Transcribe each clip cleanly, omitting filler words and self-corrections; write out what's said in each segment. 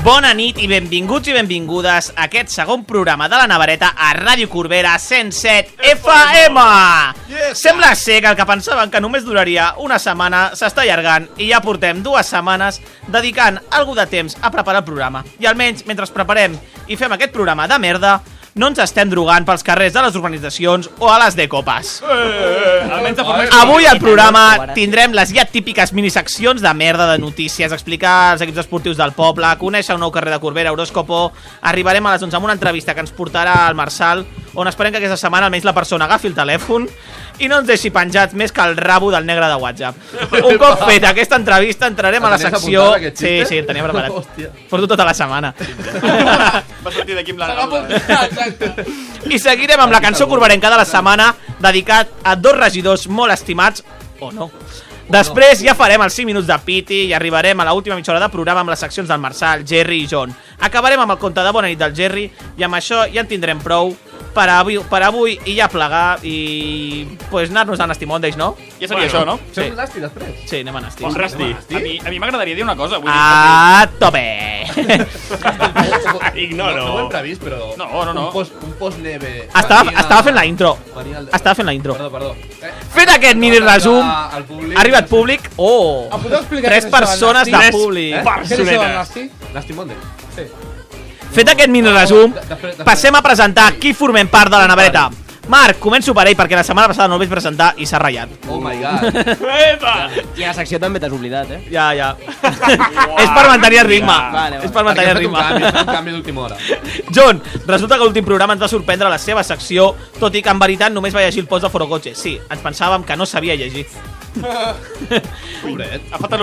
Bona nit i benvinguts i benvingudes a aquest segon programa de la Navareta a Ràdio Corbera 107 FM. Sembla ser que el que pensaven que només duraria una setmana s'està allargant i ja portem 2 setmanes dedicant algú de temps a preparar el programa. I almenys, mentre preparem i fem aquest programa de merda, no ens estem drogant pels carrers de les urbanitzacions o a les decopes. Avui al programa tindrem les ja típiques miniseccions de merda, de notícies, explicar els equips esportius del poble, conèixer un nou carrer de Corbera, horòscopo. Arribarem a les 11 amb una entrevista que ens portarà al Marçal, on esperem que aquesta setmana almenys la persona agafi el telèfon i no ens deixi penjats més que el rabo del negre de WhatsApp. Un cop feta aquesta entrevista entrarem a la secció... Sí, el tenia preparat. Porto tota la setmana. Va sortir d'aquí amb la... I seguirem amb la cançó corberenca de la setmana, dedicat a 2 regidors molt estimats, o no. Després ja farem els 5 minuts de piti i arribarem a l'última mitja hora de programa amb les seccions del Marçal, Jerry i John. Acabarem amb el conte de Bona nit del Jerry i amb això ja en tindrem prou per avui i ja plegar i pues anar-nos a Nasty Mondays, no? Ja seria això, no? Fem un Nasty després? Sí, anem a Nasty. Un Rasti. A mi m'agradaria dir una cosa. A tope! Ignoro. No ho hem previst, però... No. Un post-neve... Estava fent la intro. Estava fent la intro. Perdó. Fet aquest mini resum, ha arribat públic. Oh! 3 persones de públic. Nasty Monday? Sí. Fet aquest mini resum, passem a presentar qui formem part de la Navareta. Marc, començo per ell perquè la setmana passada no el vaig presentar i s'ha ratllat. Oh my god. I a la secció també t'has oblidat, eh? Ja. És per mantenir el ritme. És per mantenir el ritme. Un canvi d'última hora. John, resulta que l'últim programa ens va sorprendre la seva secció, tot i que en veritat només va llegir el post de Forocoche. Sí, ens pensàvem que no sabia llegir.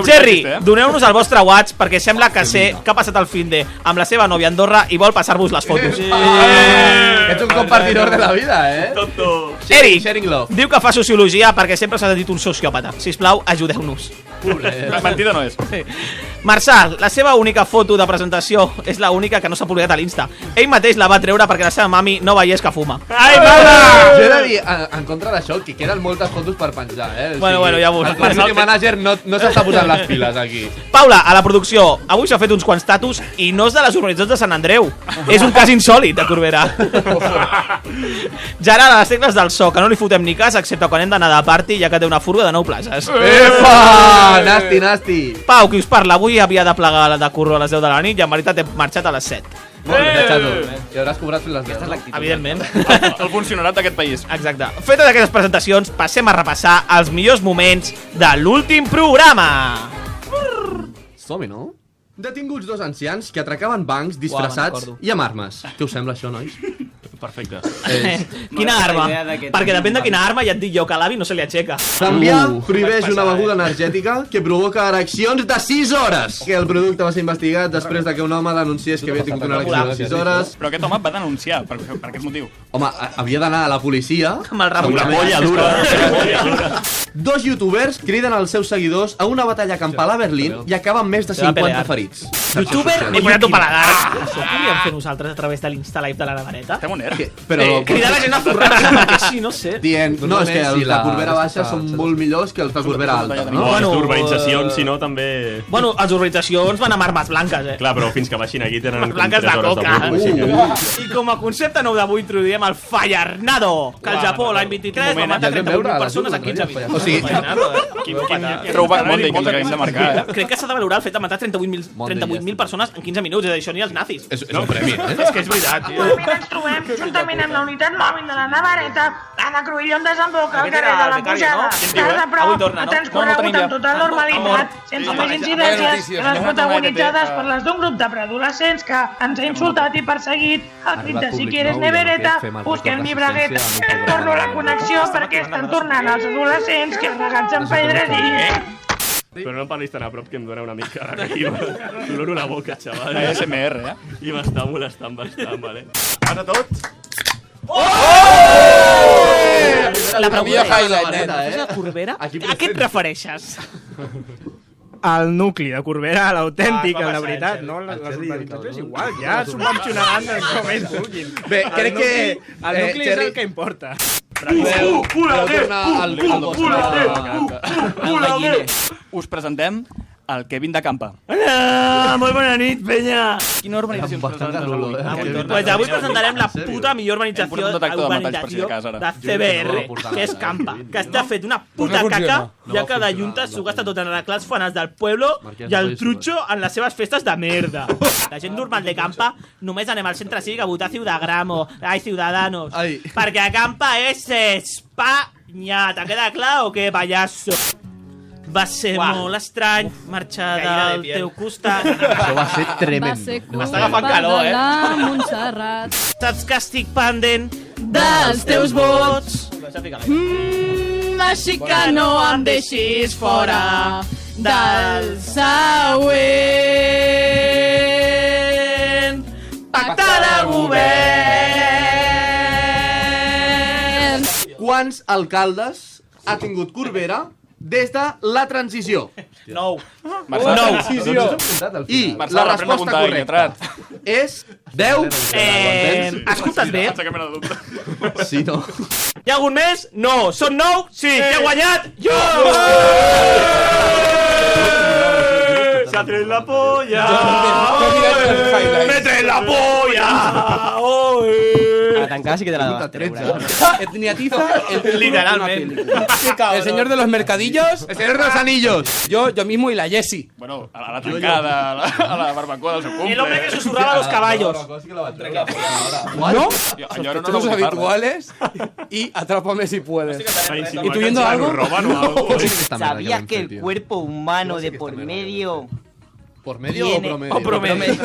Jerry, doneu-nos el vostre WhatsApp perquè sembla que sé que ha passat el finde amb la seva nòvia a Andorra i vol passar-vos les fotos. Ets un compartidor de la vida, eh? Eric, Sharing love. diu que fa sociologia perquè sempre s'ha dit un sociòpata. Sisplau, ajudeu-nos. Mentida no és. Marçal, la seva única foto de presentació és la única que no s'ha publicat a l'Insta. Ell mateix la va treure perquè la seva mami no veiés que fuma. Ai, mama! Jo he de dir, en contra d'això, que queden moltes fotos per penjar, eh? Bueno, ja veuràs. El community manager no s'està posant les piles aquí. Paula, a la producció, avui s'ha fet uns quants tatus i no és de les organitzacions de Sant Andreu. És un cas insòlid de Corbera. Gerard, a les tecles del so, que no li fotem ni cas, excepte quan hem d'anar de party, ja que té una furga de 9 places. Epa! Nasty. Pau, qui us parla, avui havia de plegar de curro a les 10 de la nit i en veritat he marxat a les 7. I hauràs cobrat les 10, no? Evidentment. El funcionarat d'aquest país. Exacte. Fetes aquestes presentacions, passem a repassar els millors moments de l'últim programa. Som-hi, no? Detinguts 2 ancians que atracaven bancs disfressats i amb armes. Què us sembla això, nois? Perfecte. Quina arma? Perquè depèn de quina arma ja et dic jo que a l'avi no se li aixeca. Canvià prohibeix una beguda energètica que provoca ereccions de 6 hores. Que el producte va ser investigat després de que un home denunciés que havia tingut una erecció de 6 hores. Però aquest home va denunciar, per aquest motiu. Home, havia d'anar a la policia. Amb el rabo. Una polla dura. 2 youtubers criden als seus seguidors a una batalla campal a Berlín i acaben més de 50 ferits. Youtuber i posat un paladar. Això ho podríem fer nosaltres a través de l'Insta Live de la Navareta? Estem on era? Però... Cridar la gent a forrar-se, perquè sí, no sé. Dient, no, és que els de Corbera Baixa són molt millors que els de Corbera Alta, no? Les urbanitzacions, si no, també... Bueno, les urbanitzacions van amb armes blanques, eh? Clar, però fins que baixin aquí tenen... Blanques de coca. I com a concepte nou d'avui introduïm el Fallarnado, que al Japó l'any 23 va matar 38.000 persones en 15 minuts. O sigui... Throwback Monday, que ens acabem de marcar, eh? Crec que s'ha de valorar el fet de matar 38.000 persones en 15 minuts, és a dir, això ni els nazis. És un premi, eh? És que és veritat, tio. Avui ens trobem, juntament amb la unitat mòbil de la Navareta, a Cruïlla on desemboca al carrer de la Pujada. Tarda però ha transcorregut amb total normalitat, sense més incidències, les protagonitzades per les d'un grup de preadolescents que ens ha insultat i perseguit. El crit de si quieres nevereta, busquem mi bragueta. Torno a la connexió perquè estan tornant els adolescents que regats amb pedres i... Però no em parlis tan a prop que em dóna una mica de dolor a la boca, xaval. ASMR, eh? I m'està molestant bastant, vale? Passa tot? La pregunta és, de Corbera, a què et refereixes? al nucli de Corbera, l'autèntic, la veritat, no? Les organitzacions igual, ja subvencionaran com ells vulguin. Bé, crec que... El nucli és el que importa. Us presentem El Kevin de Campa. Hola, molt bona nit, penya. Quina urbanització ens Bastant presentes garrulo, avui? Pues avui presentarem la puta millor Hem portat un detector de metalls per si de cas, ara. de CBR, que és Campa, que està fet una puta caca, ja que la Junta s'ho gasta tot en arreglar els fanals del pueblo i el trucho en les seves festes de merda. La gent normal de Campa només anem al centre cívic a votar Ciudadanos, perquè a Campa és Espanya. Te queda clar o què, pallasso? Va ser molt estrany marxar del teu costat. Això va ser tremendo. M'està agafant calor, Montserrat. Saps que estic pendent dels teus vots. Així que no em deixis fora del següent Pacte de govern. Quants alcaldes ha tingut Corbera des de la transició? 9. I la resposta correcta és 10. Escoltes bé? Sí, no? Hi ha algun més? No. Són 9? Sí. Qui ha guanyat? Jo! Se ha tret la polla! Me tret la polla! A tancar sí que te la daba. Etniatiza Literalmente. el señor de los mercadillos, El señor de los anillos. yo mismo y la Jessie. Bueno, a la tancada, a la barbacoa del seu cumple. El hombre que susurraba a los caballos. ¿No? Jo ara no Sospechosos no habituales y Atrápame si puedes. ¿Y tú viendo algo? ¿Sabías que el cuerpo humano de por medio ¿Por medio o promedio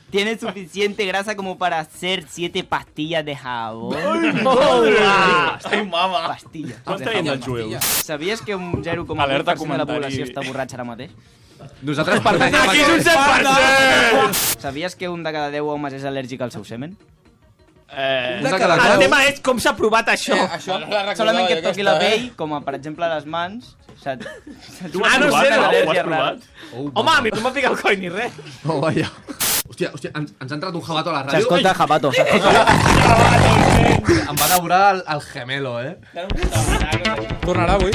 tiene suficiente grasa como para hacer 7 pastillas de jabón? Estic mama. Pastillas. Com està dient els jueus? ¿Sabías que un 0,1% Alerta de la comentari. població està borratxa ara mateix? Nosaltres pertanyem Aquí és un 100%! ¿Sabías que un de cada 10 homes és al·lèrgic al seu semen? El tema és com s'ha provat això. Solament que et toqui la pell, com a, per exemple, les mans. Tu has provat, no? Ho has provat? Home, a mi no m'ha picat el coll ni res. Oh, vaja. Hòstia, ens ha entrat un jabato a la ràdio. S'escolta jabato. Em va devorar el gemelo, Tornarà avui.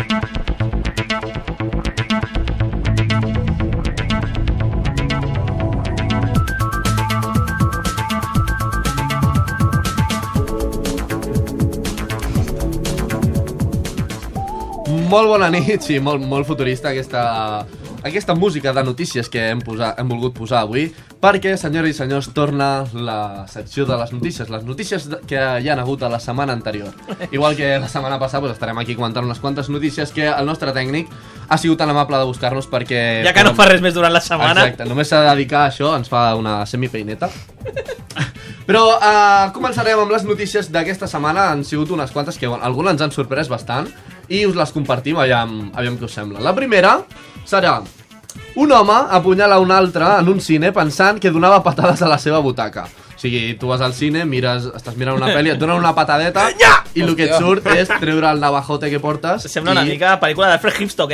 Molt bona nit, sí, molt futurista aquesta música de notícies que hem volgut posar avui, perquè, senyores i senyors, torna la secció de les notícies que hi han hagut a la setmana anterior. Igual que la setmana passada, doncs estarem aquí comentant unes quantes notícies que el nostre tècnic ha sigut tan amable de buscar-nos perquè... Ja que no fa res més durant la setmana. Exacte, només s'ha de dedicar a això, ens fa una semifeineta. Però començarem amb les notícies d'aquesta setmana. Han sigut unes quantes que, bueno, algunes ens han sorprès bastant i us les compartim, aviam què us sembla. La primera serà: un home apunyala un altre en un cine pensant que donava patades a la seva butaca. O sigui, tu vas al cine, estàs mirant una pel·li, et donen una patadeta i el que et surt és treure el navajote que portes. Sembla una mica pel·lícula d'Alfred Hitchcock,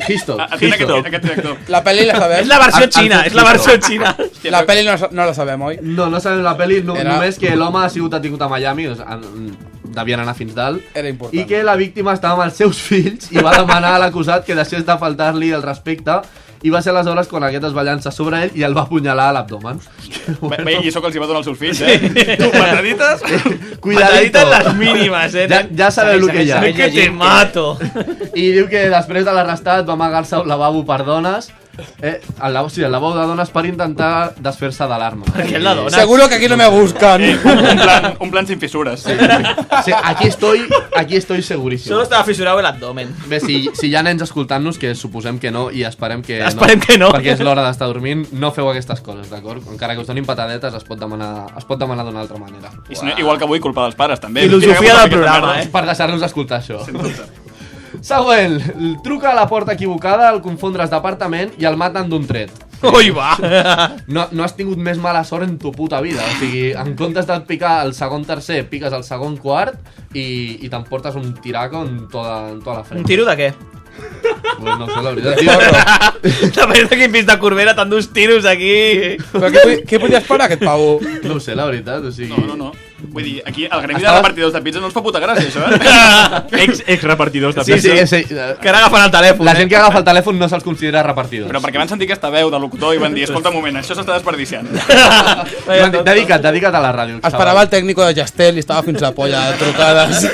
Hitchcock. Aquest director. La peli la sabem. És la versió xina, és la versió xina. La peli no la sabem, oi? No sabem la pel·li, només que l'home ha sigut detingut a Miami, devien anar fins dalt, Era important. i que la víctima estava amb els seus fills i va demanar a l'acusat que deixés de faltar-li el respecte, i va ser aleshores quan aquest es va llançar sobre ell i el va apunyalar a l'abdomen. Bé, i això que els hi va donar als seus fills, Tu, patadites? Cuidadito. Les mínimes, Ja sabeu el que hi ha. Que te mato. I diu que després de l'arrestat va amagar-se a un lavabo per dones, el lavabo de dones, per intentar desfer-se de l'arma. Perquè és la dona. Seguro que aquí no me buscan. Un plan sin fisuras. Sí, aquí estoy segurísimo. Solo estava fissurado el abdomen. Bé, si hi ha nens escoltant-nos, que suposem que no, i esperem que no, perquè és l'hora d'estar dormint, no feu aquestes coses, d'acord? Encara que us donin patadetes, es pot demanar d'una altra manera. I si no, igual que avui, culpa dels pares, també. Filosofia del programa, Per deixar-nos escoltar això. Següent, truca a la porta equivocada al confondre's d'apartament i el maten d'un tret. Ui, va! No has tingut més mala sort en tu puta vida. O sigui, en comptes de picar el segon tercer, piques el segon quart i t'emportes un tiraco en tota la frente. Un tiro de què? Pues no sé, la veritat, tio. Depèn de quin pis de Corbera, tant dos tiros aquí. Però què podia esperar, aquest pavo? No ho sé, la veritat, o sigui... No. Vull dir, aquí el gremi de repartidors de pizza no ens fa puta gràcia, això, Ex-repartidors de pizza. Sí. Que ara agafen el telèfon. La gent que agafa el telèfon no se'ls considera repartidors. Però perquè van sentir aquesta veu de locutor i van dir, escolta un moment, això s'està desperdiciant. Dedica't a la ràdio. Esperava el tècnico de Gestel i estava fins la polla de trucades.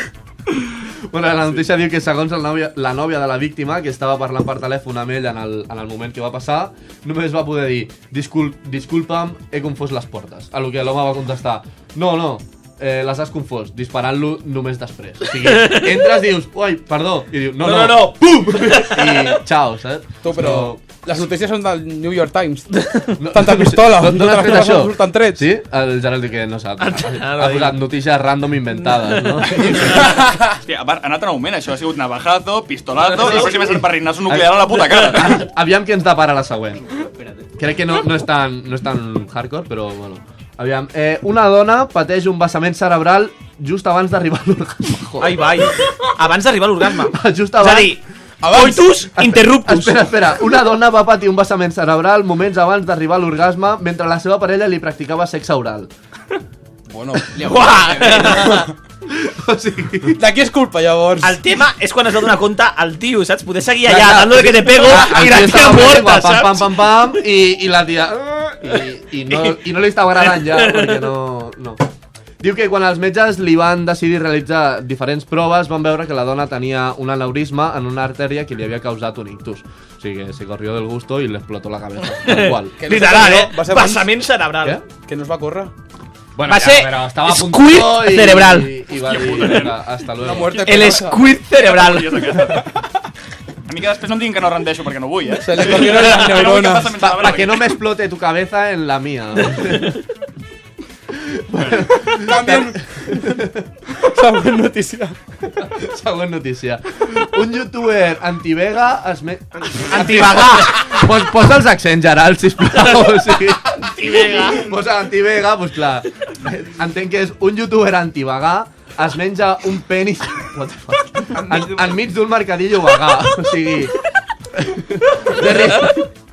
Bueno, la notícia diu que segons la nòvia de la víctima, que estava parlant per telèfon amb ell en el moment que va passar, només va poder dir disculpa'm, he confós les portes. A lo que l'home va contestar no, les has confós, disparant-lo només després. O sigui, entres, dius, ui, perdó, i diu, no, pum! I xao, saps? Tu, però les notícies són del New York Times. Tanta pistola, no has fet això? Surten trets. Sí? El Gerald diu que no sap. Ha posat notícies random inventades, no? Hòstia, ha anat en augment, això ha sigut navajazo, pistolazo, i després és el parrinazo nuclear a la puta cara. Aviam què ens depara la següent. Crec que no és tan hardcore, però bueno. Aviam, una dona pateix un vessament cerebral just abans d'arribar a l'orgasme. Ai, vai. Abans d'arribar a l'orgasme. Just abans. És a dir, coitus interruptus. Espera. Una dona va patir un vessament cerebral moments abans d'arribar a l'orgasme mentre la seva parella li practicava sexe oral. Bueno, o sigui... de qui és culpa, llavors? El tema és quan es va donar compte el tio, saps? Poder seguir allà, dando de que te pego, i la tia morta, saps? Pam, i la tia... I no li estava agradant ja, perquè no... Diu que quan els metges li van decidir realitzar diferents proves van veure que la dona tenia un aneurisma en una artèria que li havia causat un ictus. O sigui, que se corrió del gusto i le explotó la cabeza. Igual. Literal, vessament cerebral. Que no es va córrer? Bueno, va ser squirt cerebral. I va dir, hasta luego. El squirt cerebral. A mi que després no em diguin que no rendeixo perquè no vull, Se le corrieron las neuronas. Para que no me explote tu cabeza en la mía. Canviem. Següent notícia. Un youtuber anti-vega Anti-vegà. Posa els accents, Gerald, sisplau. O sigui, Anti-vega. Posa anti-vega, doncs clar. Entenc que és un youtuber anti-vegà es menja un penis enmig d'un mercadillo vegà. O sigui...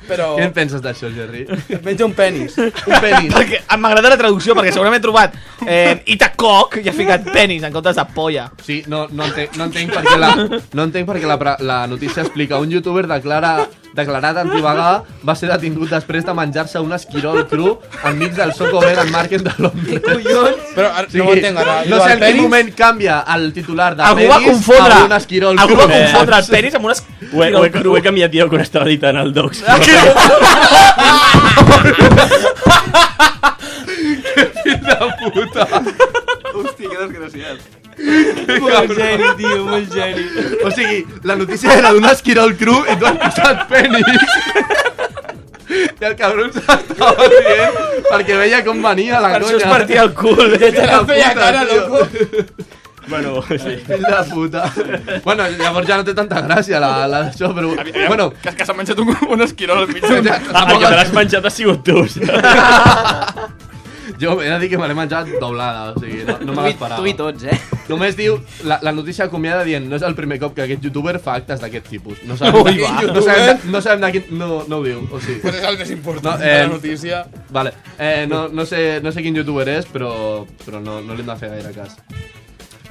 Però... Què en penses d'això, Jerry? Es menja un penis. Un penis. Perquè m'agrada la traducció, perquè segurament he trobat Itacoc i ha ficat penis en comptes de polla. Sí, no entenc perquè la notícia explica un youtuber declarat antivegà va ser detingut després de menjar-se un esquirol cru enmig del Soco Vegan Market de Londres. Però no ho entenc ara. No sé en quin moment canvia el titular de penis a un esquirol cru. Algú va confondre el penis amb un esquirol cru. Ho he canviat jo quan estava editant el Docs. Que fill de puta. Hòstia, que desgraciat. Molt geni, tio, molt geni. O sigui, la notícia era d'un esquirol cru i tu has posat penis. I el cabron s'estava dient perquè veia com venia la conya. Per això es partia el cul. Ja te la feia cara, loco. Bueno, sí. Fill de puta. Bueno, llavors ja no té tanta gràcia d'això, però... Bueno, que s'ha menjat un esquirol al mig. El que te l'has menjat ha sigut tu. Jo he de dir que me l'he menjat doblada, o sigui, no me l'esperava. Tu i tots, Només diu, la notícia acomiada dient no és el primer cop que aquest youtuber fa actes d'aquest tipus. No sabem de quin... No ho diu, o sigui... Pues és el més important de la notícia. Vale, no sé quin youtuber és, però no li hem de fer gaire cas.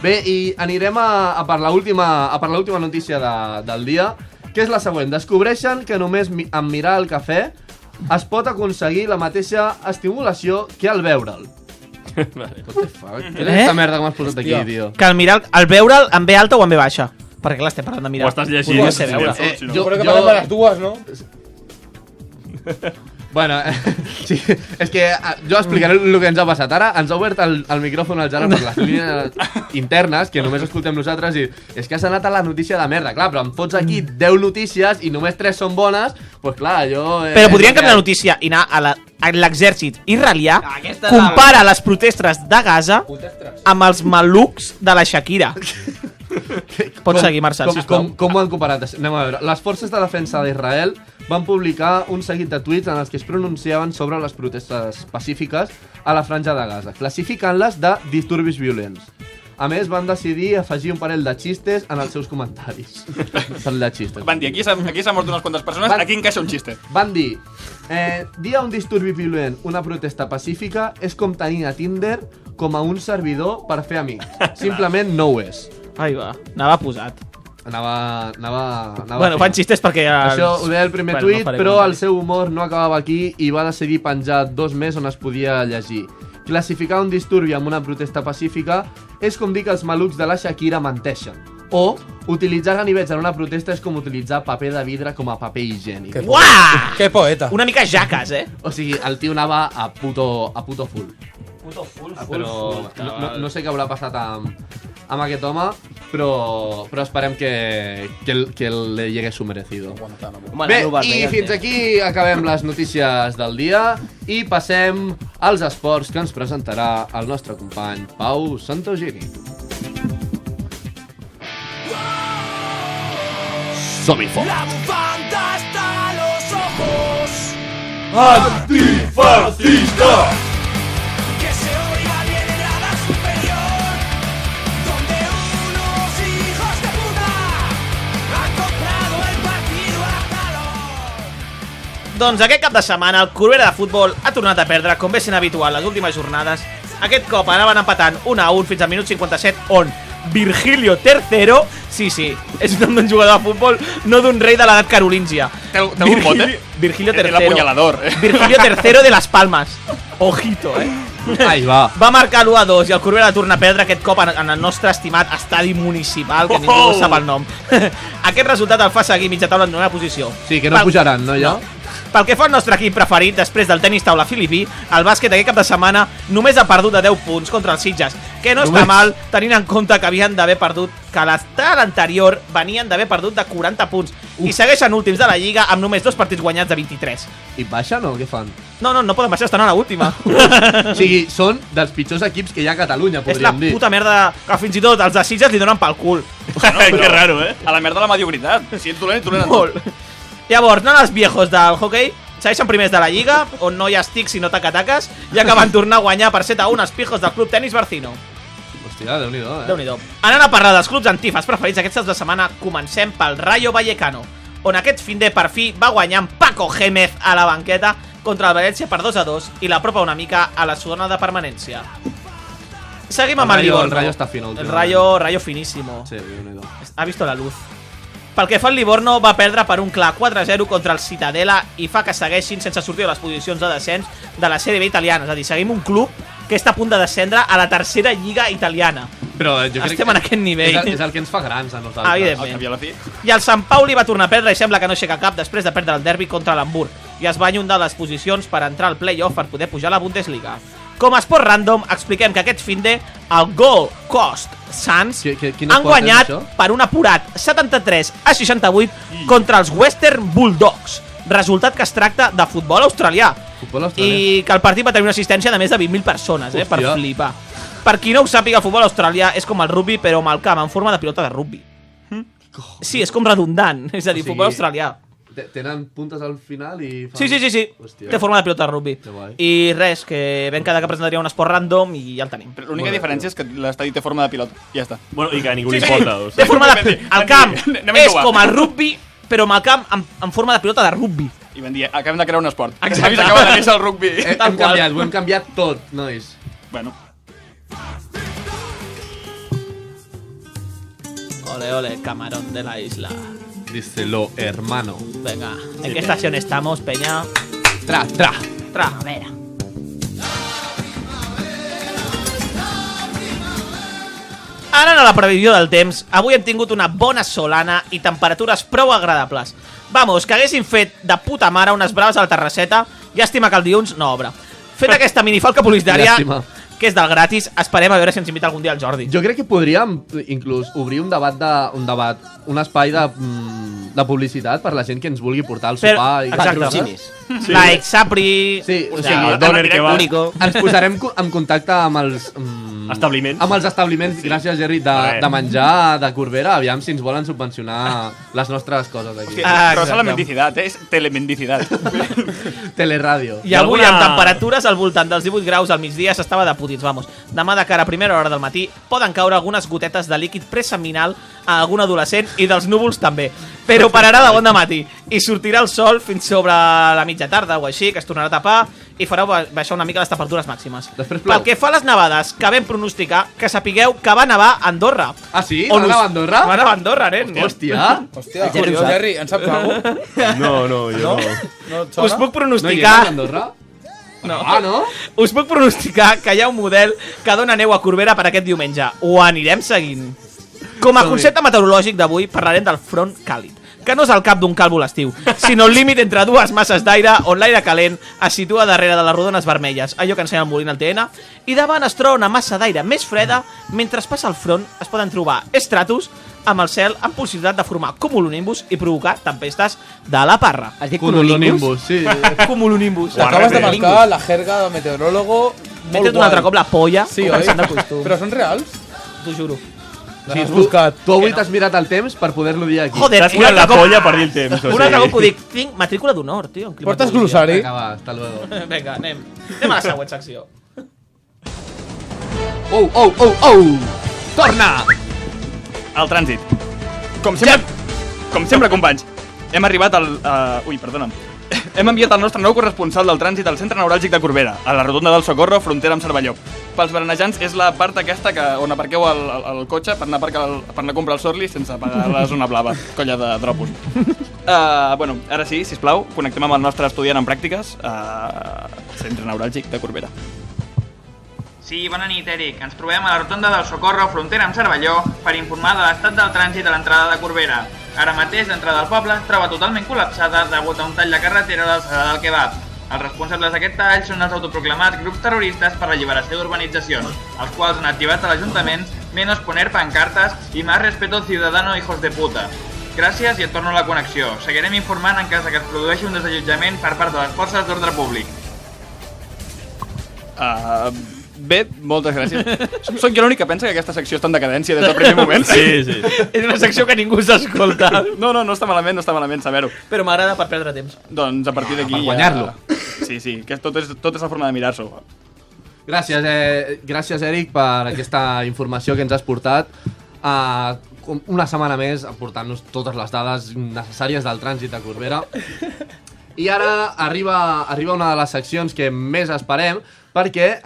Bé, i anirem a per l'última notícia del dia, que és la següent. Descobreixen que només amb mirar el cafè es pot aconseguir la mateixa estimulació que al veure'l. What the fuck? Què és aquesta merda que m'has posat aquí, tio? Que al veure'l en B alta o en B baixa. Perquè clar, estem parlant de mirar. Ho estàs llegint. Jo crec que parlem de les dues, no? Bueno, sí, és que jo explicaré el que ens ha passat. Ara ens ha obert el micròfon al Gerard per les línies internes, que només escoltem nosaltres, i és que has anat a la notícia de merda. Clar, però em fots aquí 10 notícies i només 3 són bones, doncs clar, jo... Però podríem canviar la notícia i anar a l'exèrcit israelià, compara les protestes de Gaza amb els malucs de la Shakira. Pots seguir, Marcel, sisplau. Com ho han comparat? Anem a veure. Les forces de defensa d'Israel van publicar un seguit de tuits en els que es pronunciaven sobre les protestes pacífiques a la franja de Gaza, classificant-les de disturbis violents. A més, van decidir afegir un parell de xistes en els seus comentaris. Parell de xistes. Van dir, aquí s'ha mort unes quantes persones, aquí encaixa un xiste. Van dir, dir a un disturbi violent una protesta pacífica és com tenir a Tinder com a un servidor per fer amics. Simplement no ho és. Ai, va, anava posat. Anava Bueno, fan xistes perquè... Això ho deia el primer tuit, però el seu humor no acabava aquí i va decidir penjar 2 més on es podia llegir. Classificar un disturbi amb una protesta pacífica és com dir que els malucs de la Shakira menteixen. O utilitzar ganivets en una protesta és com utilitzar paper de vidre com a paper higiènic. Uah! Que poeta. Una mica jaques, O sigui, el tio anava a puto full. Puto full, Però no sé què haurà passat amb aquest home, però esperem que le llegue su merecido. Bé, i fins aquí acabem les notícies del dia i passem als esports que ens presentarà el nostre company Pau Santogiri. Som-hi fort! La bufanda está a los ojos. Antifascista! Que se oiga bien en grada superior, donde unos hijos de puta han comprado el partido a calor. Doncs aquest cap de setmana el Corbera de Futbol ha tornat a perdre, com ve sent habitual les últimes jornades. Aquest cop anaven empatant 1-1 fins al minut 57, on Virgilio III, sí, és un nom d'un jugador de futbol, no d'un rei de l'edat carolíngia. Té algun mot, Virgilio III. El apunyalador, Virgilio III de les Palmes. Ojito, Ai, va. Va marcar l'1-2 i el Corbera torna a perdre aquest cop en el nostre estimat estadi municipal, que ningú sap el nom. Aquest resultat el fa seguir mitja taula en una posició. Sí, que no pujaran, no, ja? Pel que fa al nostre equip preferit, després del tenis taula filipí, el bàsquet aquest cap de setmana només ha perdut de 10 punts contra els Sitges, que no està mal tenint en compte que havien d'haver perdut, que l'anterior venien d'haver perdut de 40 punts i segueixen últims de la Lliga amb només 2 partits guanyats de 23. I baixen o què fan? No poden baixar, estan a l'última. O sigui, són dels pitjors equips que hi ha a Catalunya, podríem dir. És la puta merda que fins i tot els de Sitges li donen pel cul. Que raro, A la merda de la mediocritat. Si ets dolent en tot. Llavors, anen els viejos del hockey, segueixen primers de la Lliga, on no hi ha estics sinó taca-taques, i acaben tornar a guanyar per 7-1 els pijos del Club Tenis Barcino. Hòstia, Déu-n'hi-do, Déu-n'hi-do. Anant a parlar dels clubs antifas preferits aquests de setmana, comencem pel Rayo Vallecano, on aquest fin de per fi va guanyar amb Paco Gémez a la banqueta contra el València per 2-2 i l'apropa una mica a la zona de permanència. Seguim amb el Livorno. El Rayo està fino. El Rayo finísimo. Sí, Déu-n'hi-do. Ha visto la luz. Pel que fa al Livorno, va perdre per un clar 4-0 contra el Cittadella i fa que segueixin sense sortir de les posicions de descens de la Sèrie B italiana. És a dir, seguim un club que està a punt de descendre a la tercera lliga italiana. Però jo crec estem en aquest nivell. És el que ens fa grans a nosaltres. Evidentment. I el Sant Pauli va tornar a perdre i sembla que no aixeca cap després de perdre el derbi contra l'Hamburg i es va allunyar de les posicions per entrar al play-off per poder pujar a la Bundesliga. Com a esport random, expliquem que aquest finde el Gold Coast Suns han guanyat per un apurat 73-68 contra els Western Bulldogs, resultat que es tracta de futbol australià. I que el partit va tenir una assistència de més de 20.000 persones, per flipar. Per qui no ho sàpiga, el futbol australià és com el rugby, però amb el camp en forma de pilota de rugby. Sí, és com redundant, és a dir, futbol australià. Tenen puntes al final i... Sí. Té forma de pilota de rugby. I res, que vam quedar que presentaria un esport random i ja el tenim. L'única diferència és que l'estadi té forma de pilota. Ja està. Bueno, i que a ningú li importa. Té forma de... El camp és com el rugby, però amb el camp en forma de pilota de rugby. I vam dir, acabem de crear un esport. Acaba de néixer el rugby. Ho hem canviat tot, nois. Bueno. Ole, ole, camarón de la isla. Díselo, hermano. Venga, ¿en qué estación estamos, Peña? Tra. A ver. Anant a la previsió del temps, avui hem tingut una bona solana i temperatures prou agradables. Vamos, que haguessin fet de puta mare unes braves a la terrasseta, llàstima que el dilluns no obre. Fet aquesta minifalca publicitària, que és del gratis, esperem a veure si ens invita algun dia el Jordi. Jo crec que podríem inclús obrir un espai de publicitat per la gent que ens vulgui portar al sopar. Exacte. Like, Sapri... Sí, o sigui, Doner que va. Ens posarem en contacte amb els... establiments. Amb els establiments, gràcies, Jerry, de menjar de Corbera, aviam si ens volen subvencionar les nostres coses aquí. Però és la mendicidad, és telemendicidad. Teleradio. I avui amb temperatures al voltant dels 18 graus al migdia s'estava de putits, vamos. Demà de cara a primera hora del matí poden caure algunes gotetes de líquid preseminal a algun adolescent i dels núvols també. Però pararà de bon de matí i sortirà el sol fins sobre la mitja tarda o així, que es tornarà a tapar i fareu baixar una mica les temperatures màximes. Després plou. Pel que fa a les nevades, que vam pronosticar, que sapigueu que va nevar a Andorra. Ah, sí? Va nevar a Andorra? Va nevar a Andorra, nen. Hòstia. Hòstia, Jerry, en saps alguna cosa? No, jo no. No et sona? Us puc No hi pronosticar... era a Andorra? No. Ah, no? Us puc pronosticar que hi ha un model que dona neu a Corbera per aquest diumenge. Ho anirem seguint. Com a concepte meteorològic d'avui parlarem del front càlid, que no és el cap d'un càlvol estiu, sinó el límit entre dues masses d'aire on l'aire calent es situa darrere de les rodones vermelles, allò que ensenya el molí al TN, i davant es troba una massa d'aire més freda. Mentre es passa el front es poden trobar estratus amb el cel amb possibilitat de formar cumulonimbus i provocar tempestes de la parra. Has dit Cumulonimbus, sí. Cumulonimbus. Acabas de marcar la jerga del meteorólogo. M'he tret un altre cop la polla, Sí, com oi? pensant de costum. Però són reals? T'ho juro. Sí, has buscat. Tu avui t'has mirat el temps per poder-lo dir aquí. Joder, T'has tirat la polla per dir el temps. un altre cop ho dic. Tinc matrícula d'honor, tio. en Portes climatologia. glossari? Vinga, va, hasta luego. Vinga, anem. Anem a la següent secció. Torna! El trànsit. Com sempre, companys, hem arribat al... Ui, perdona'm. Hem enviat el nostre nou corresponsal del trànsit al centre neuràlgic de Corbera, a la rotonda del Socorro, frontera amb Cervelló. Pels berenejants és la part aquesta on aparqueu el cotxe per anar a comprar el Sorli sense pagar la zona blava, colla de dropos. Bueno, ara sí, sisplau, connectem amb el nostre estudiant en pràctiques centre neuràlgic de Corbera. Sí, bona nit, Eric. Ens trobem a la rotonda del Socorro, frontera amb Cervelló, per informar de l'estat del trànsit a l'entrada de Corbera. Ara mateix l'entrada del poble es troba totalment col·lapsada degut a un tall de carretera a l'alçada del Kebab. Els responsables d'aquest tall són els autoproclamats grups terroristes per la lliberació d'urbanitzacions, els quals han activat a l'Ajuntament menos poner pancartas y más respeto al ciudadano, hijos de puta. Gràcies i et torno a la connexió. Seguirem informant en cas que es produeixi un desallotjament per part de les forces d'ordre públic. Bé, moltes gràcies. Soc jo l'únic que pensa que aquesta secció està en decadència des del primer moment. Sí. És una secció que ningú s'escolta. No està malament saber-ho. Però m'agrada per perdre temps. Doncs a partir d'aquí per guanyar-lo. Sí, que tot és la forma de mirar-s'ho. Gràcies, Eric, per aquesta informació que ens has portat. Una setmana més aportant-nos totes les dades necessàries del trànsit a Corbera. I ara arriba una de les seccions que més esperem, perquè,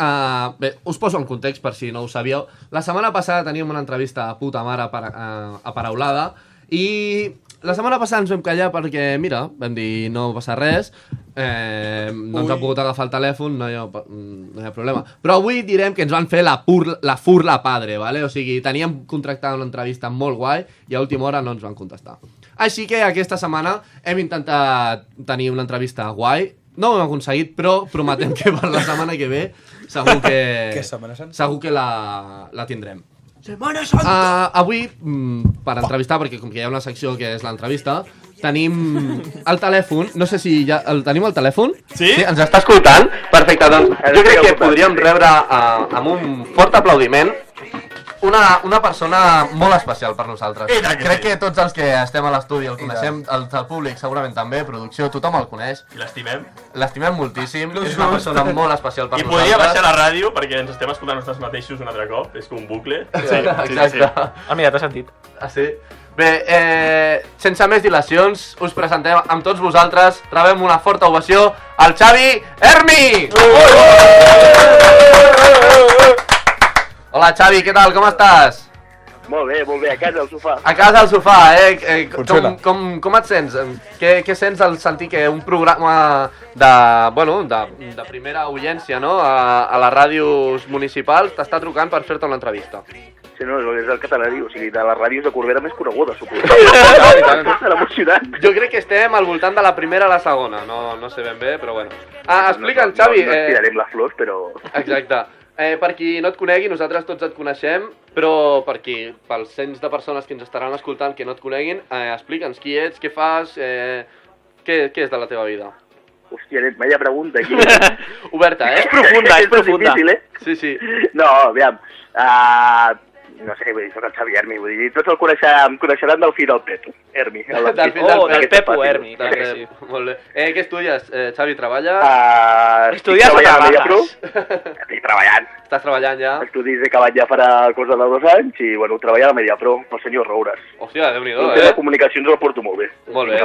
bé, us poso en context per si no ho sabíeu. La setmana passada teníem una entrevista a puta mare aparaulada i la setmana passada ens vam callar perquè, mira, vam dir no passa res, no ens ha pogut agafar el telèfon, no hi ha problema. Però avui direm que ens van fer la furla padre, ¿vale? O sigui, teníem contractada una entrevista molt guai i a última hora no ens van contestar. Així que aquesta setmana hem intentat tenir una entrevista guai. No ho hem aconseguit, però prometem que per la setmana que ve segur que la tindrem. Setmana Santa! Avui, per entrevistar, perquè com que hi ha una secció que és l'entrevista, tenim el telèfon. No sé si ja el tenim al telèfon. Sí? Ens està escoltant? Perfecte, doncs jo crec que podríem rebre amb un fort aplaudiment una persona molt especial per nosaltres. Crec que tots els que estem a l'estudi el coneixem, el públic segurament també, producció, tothom el coneix. I l'estimem. L'estimem moltíssim, és una persona molt especial per I nosaltres. podria baixar la ràdio perquè ens estem escoltant nosaltres mateixos un altre cop, és com un bucle. Sí, exacte. Ah, mira, t'has sentit. Ah, sí? Bé, sense més dilacions, us presentem amb tots vosaltres, rebem una forta ovació al Xavi Hermi! Hola Xavi, què tal, com estàs? Molt bé, a casa al sofà. A casa al sofà, com et sents? Què sents al sentir que un programa de primera audiència, no?, a les ràdios municipals t'està trucant per fer-te una entrevista? Sí, no, és el catalaní, o sigui, de les ràdios de Corbera més coneguda, suposo. Estan emocionant. Jo crec que estem al voltant de la primera a la segona, no sé ben bé, però bueno. Explica'm, Xavi. No tirarem les flors, però... Exacte. Per qui no et conegui, nosaltres tots et coneixem, però pels cents de persones que ens estaran escoltant que no et coneguin, explica'ns qui ets, què fas, què és de la teva vida? Hòstia, net, vaya pregunta aquí. Oberta, És profunda. Difícil, eh? Sí. No, aviam, no sé, vull dir, soc el Xavi Hermi, vull dir, tots em coneixeran del fill del Pep, Hermi. Del Pepo Hermi. Sí. Molt bé. Què estudies, Xavi, treballes? Estudies o treballes? Estic treballant. Estàs treballant ja? Estudis he acabat ja farà cosa de 2 anys i, bueno, treballar a la Mediapro, pel senyor Roures. Hòstia, Déu-n'hi-do, De comunicacions el porto molt bé. Molt bé,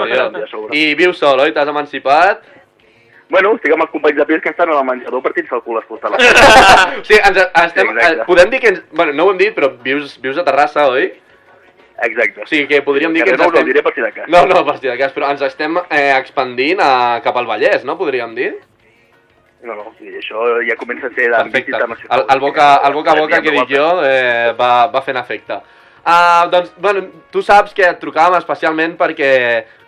tio. I vius sol, oi? T'has emancipat? Bueno, estic amb els companys de pis que estan al menjador partint-se el cul escoltant la Sí, podem dir que... Bueno, no ho hem dit, però vius a Terrassa, oi? Exacte. O sigui que podríem dir que no ho diré per si de cas. No, per si de cas, però ens estem expandint cap al Vallès, no? Podríem dir? No, això ja comença a ser d'àmbit internacional. El boca a boca que dic jo va fent efecte. Doncs, bueno, tu saps que et trucàvem especialment perquè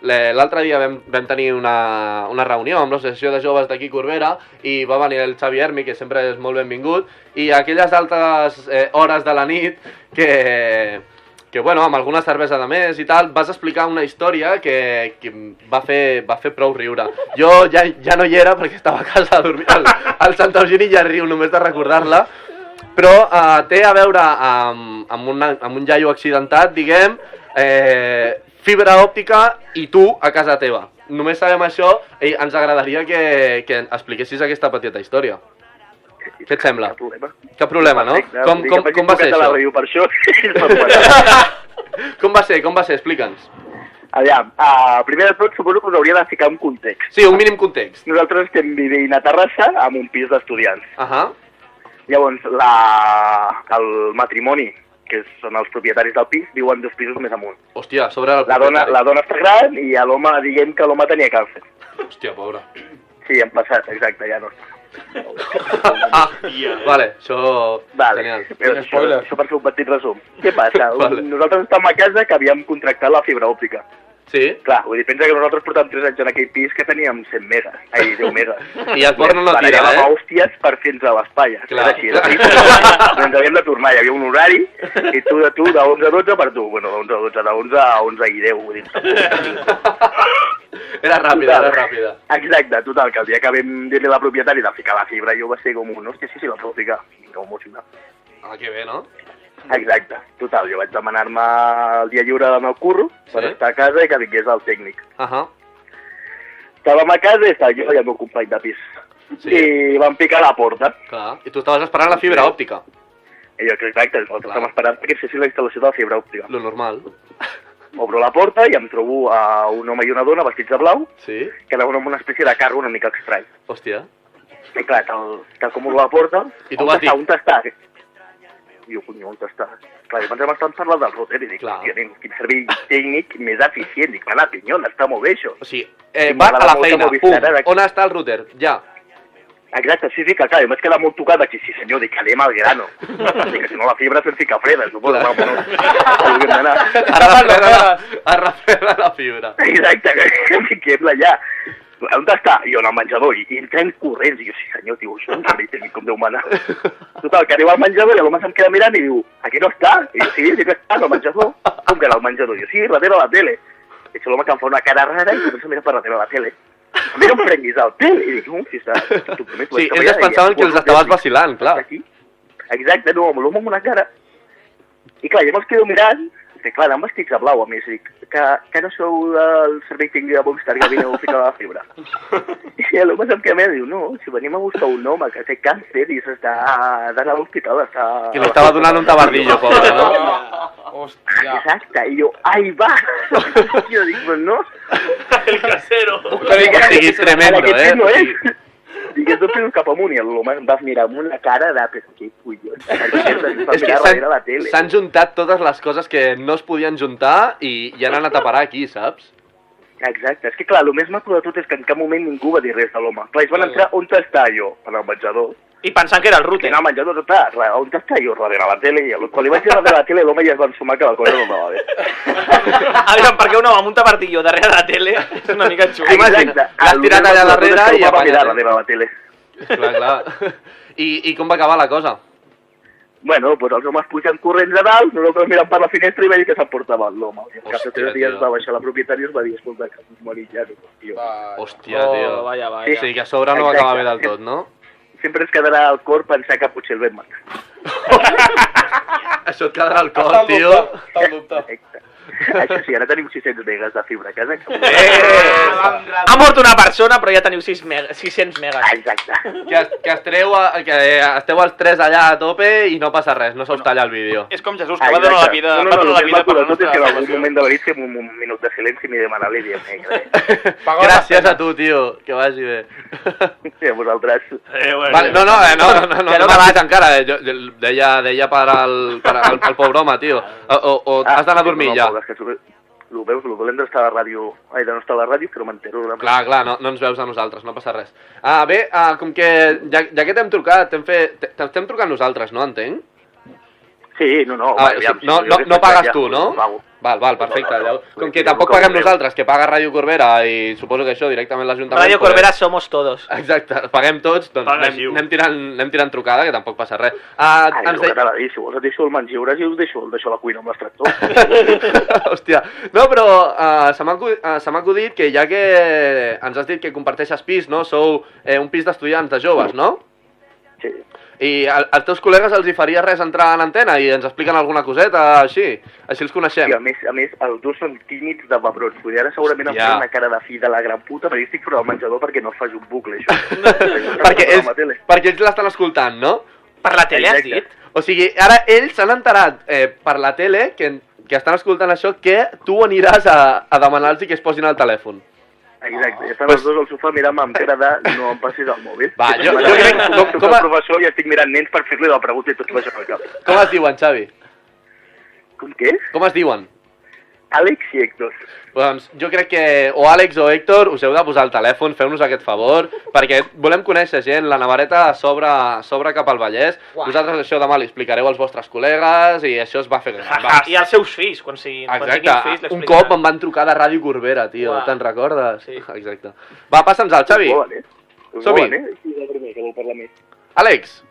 l'altre dia vam tenir una reunió amb l'associació de joves d'aquí Corbera i va venir el Xavi Hermi, que sempre és molt benvingut, i a aquelles altres hores de la nit que bueno, amb alguna cervesa de més i tal, vas explicar una història que va fer prou riure. Jo ja no hi era perquè estava a casa dormint, al Santa Eugeni ja riu només de recordar-la, però té a veure amb un iaio accidentat, diguem, fibra òptica i tu a casa teva. Només sabem això i ens agradaria que expliquessis aquesta petita història. Què et sembla? Cap problema, no? Com va ser això? Com va ser? Explica'ns. Aviam, primer de tot suposo que us hauria de ficar un context. Sí, un mínim context. Nosaltres estem vivint a Terrassa amb un pis d'estudiants. Llavors, el matrimoni, que són els propietaris del pis, viuen 2 pisos més amunt. Hòstia, sobre el propietari. La dona està gran i l'home, diguem que l'home tenia càncer. Hòstia, pobre. Sí, hem passat, exacte, ja no està. Vale, això... Genial. Això per fer un petit resum. Què passa? Nosaltres estàvem a casa que havíem contractat la fibra òptica. Sí? Clar, vull dir, pensa que nosaltres portàvem 3 anys en aquell pis que teníem 100 megas. Ai, 10 megas. I el porno no tira, Barallàvem hòsties per fer-nos a l'espai. Era així, ens havíem de tornar, hi havia un horari, i tu de 11 a 12 per tu. Bueno, de 11 a 12, de 11 i 10, vull dir. Era ràpida. Exacte, total, que el dia que vam dir-li a la propietària de ficar la fibra, jo va ser com un, hòstia, sí, la puc ficar. Com emocionat. Que bé, no? Exacte, total, jo vaig demanar-me el dia lliure del meu curro per estar a casa i que vingués el tècnic. Estàvem a casa i estava jo i el meu company de pis. I vam picar a la porta. Clar, i tu estaves esperant la fibra òptica. I jo, exacte, nosaltres estàvem esperant perquè féssim la instal·lació de la fibra òptica. Lo normal. Obro la porta i em trobo a un home i una dona vestits de blau que anaven amb una espècie de carro una mica estrany. Hòstia. I clar, tal com obro la porta, on està? I jo, conyo, on està? Clar, jo pensava que parlant del router i dic, quin servei tècnic més eficient. Dic, va, la pinyona, està molt bé això. O sigui, va a la feina, on està el router? Ja. Exacte, sí, que clar, jo m'haig quedat molt tocat aquí, sí senyor, dic, anem al grano. Dic, si no la fibra se'n fica freda, suposo. A refredar la fibra. Exacte, que fiquem-la ja. On està? I jo en el menjador, i entren corrents, i jo, sí senyor, tio, això no sabia tenir com Déu mana. Total, que arriba al menjador i l'home se'm queda mirant i diu, aquí no està? I jo, sí que està, al menjador. Com que era al menjador? I jo, sí, darrere la tele. I l'home que em fa una cara rara i comença a mirar per darrere la tele. A mi no em prenguis al tel, i dic, si està... Sí, ells pensaven que els estaves vacilant, clar. Exacte, no, l'home amb una cara. I clar, jo me'ls quedo mirant, i clar, anant vestits de blau, a més, dic, que no sou del servei tècnic de Movistar que vineu a ficar la fibra. I l'home se'm queda diu, no, si venim a buscar un home que té càncer i s'està d'anar a l'hospital, està... I li estava donant un tabardillo, pobre, no? Hòstia. Exacte, i jo, ai, va! Jo dic, pues no... El casero. O sigui, tremendo, Dic, és 2 pisos cap amunt i l'home em va mirar amb una cara de... Però què collons? És que s'han juntat totes les coses que no es podien juntar i han anat a parar aquí, saps? Exacte, és que clar, el més maco de tot és que en cap moment ningú va dir res de l'home. Clar, ells van entrar, on està jo? En el menjador. I pensant que era el router. En el menjador, clar, on està jo? Darrere la tele. I quan li vaig dir darrere la tele, l'home ja es va ensumar que la cosa no anava bé. Aviam, perquè un home amb un tabardillo darrere la tele és una mica xungo. Exacte. L'has tirat allà darrere i va mirar darrere la tele. Clar. I com va acabar la cosa? Bueno, doncs els homes pugen corrents a dalt, nosaltres mirant per la finestra i veiem que s'emportava l'home. I al cap de 3 dies va baixar la propietària i es va dir, escolta, que ens morim ja. Hòstia, tio. Vaya. Sí, que a sobre no va acabar bé del tot, no? Sempre ens quedarà al cor pensar que potser el vam matar. Això et quedarà al cor, tio. Està al dubte. Això sí, ara tenim 600 megas de fibra a casa. Ha mort una persona, però ja teniu 600 megas. Exacte. Que esteu els 3 allà a tope i no passa res, no se us talla el vídeo. És com Jesús, que va donar la vida, No, va donar la vida per la tot és que en algun relació. moment de verit fem un minut de silenci i m'hi demanar-li i diem, Gràcies a tu, tio, que vagi bé. Sí, a vosaltres. Vale, no m'has dit encara, deia per al pobre home, tio. O has d'anar a dormir ja? Ho veus, el dolent d'estar a la ràdio... Ai, de no estar a la ràdio, però m'entero. Clar, no ens veus a nosaltres, no passa res. Bé, com que ja que t'hem trucat, t'hem trucat nosaltres, no, entenc? Sí, no. No pagues tu, no? Val, perfecte. Com que tampoc paguem nosaltres, que paga Ràdio Corbera i suposo que això directament l'Ajuntament... Ràdio Corbera somos todos. Exacte, paguem tots, doncs anem tirant trucada, que tampoc passa res. El que t'ha de dir, si vols et deixo el menjures i us deixo a la cuina amb l'extractor. Hòstia, no, però se m'ha acudit que ja que ens has dit que comparteixes pis, no? Sou un pis d'estudiants, de joves, no? Sí. I als teus col·legues els hi faria res entrar en antena i ens expliquen alguna coseta, així els coneixem. Sí, a més, els dos són tímids de pebrons. Vull dir, ara segurament em fa una cara de fill de la gran puta, però jo estic fora del menjador perquè no es faci un bucle, això. perquè ells l'estan escoltant, no? Per la tele, has dit? O sigui, ara ells s'han enterat per la tele que estan escoltant això, que tu aniràs a demanar-los que es posin al telèfon. Exacte, estan els dos al sofà mirant-me amb cara de no em passis el mòbil. Va, jo crec que... Com a professor ja estic mirant nens per fer-li la pregunta i tot baixar pel cap. Com es diuen, Xavi? Com què? Com es diuen? Àlex i Héctor. Doncs jo crec que o Àlex o Héctor us heu de posar el telèfon, feu-nos aquest favor, perquè volem conèixer gent, la Navareta s'obre cap al Vallès. Vosaltres això demà li explicareu als vostres col·legues i això es va fer gran. I als seus fills, quan tinguin fills, l'explicaran. Un cop em van trucar de Ràdio Corbera, tio, te'n recordes? Sí. Exacte. Va, passa'ns al Xavi. Som-hi. Àlex,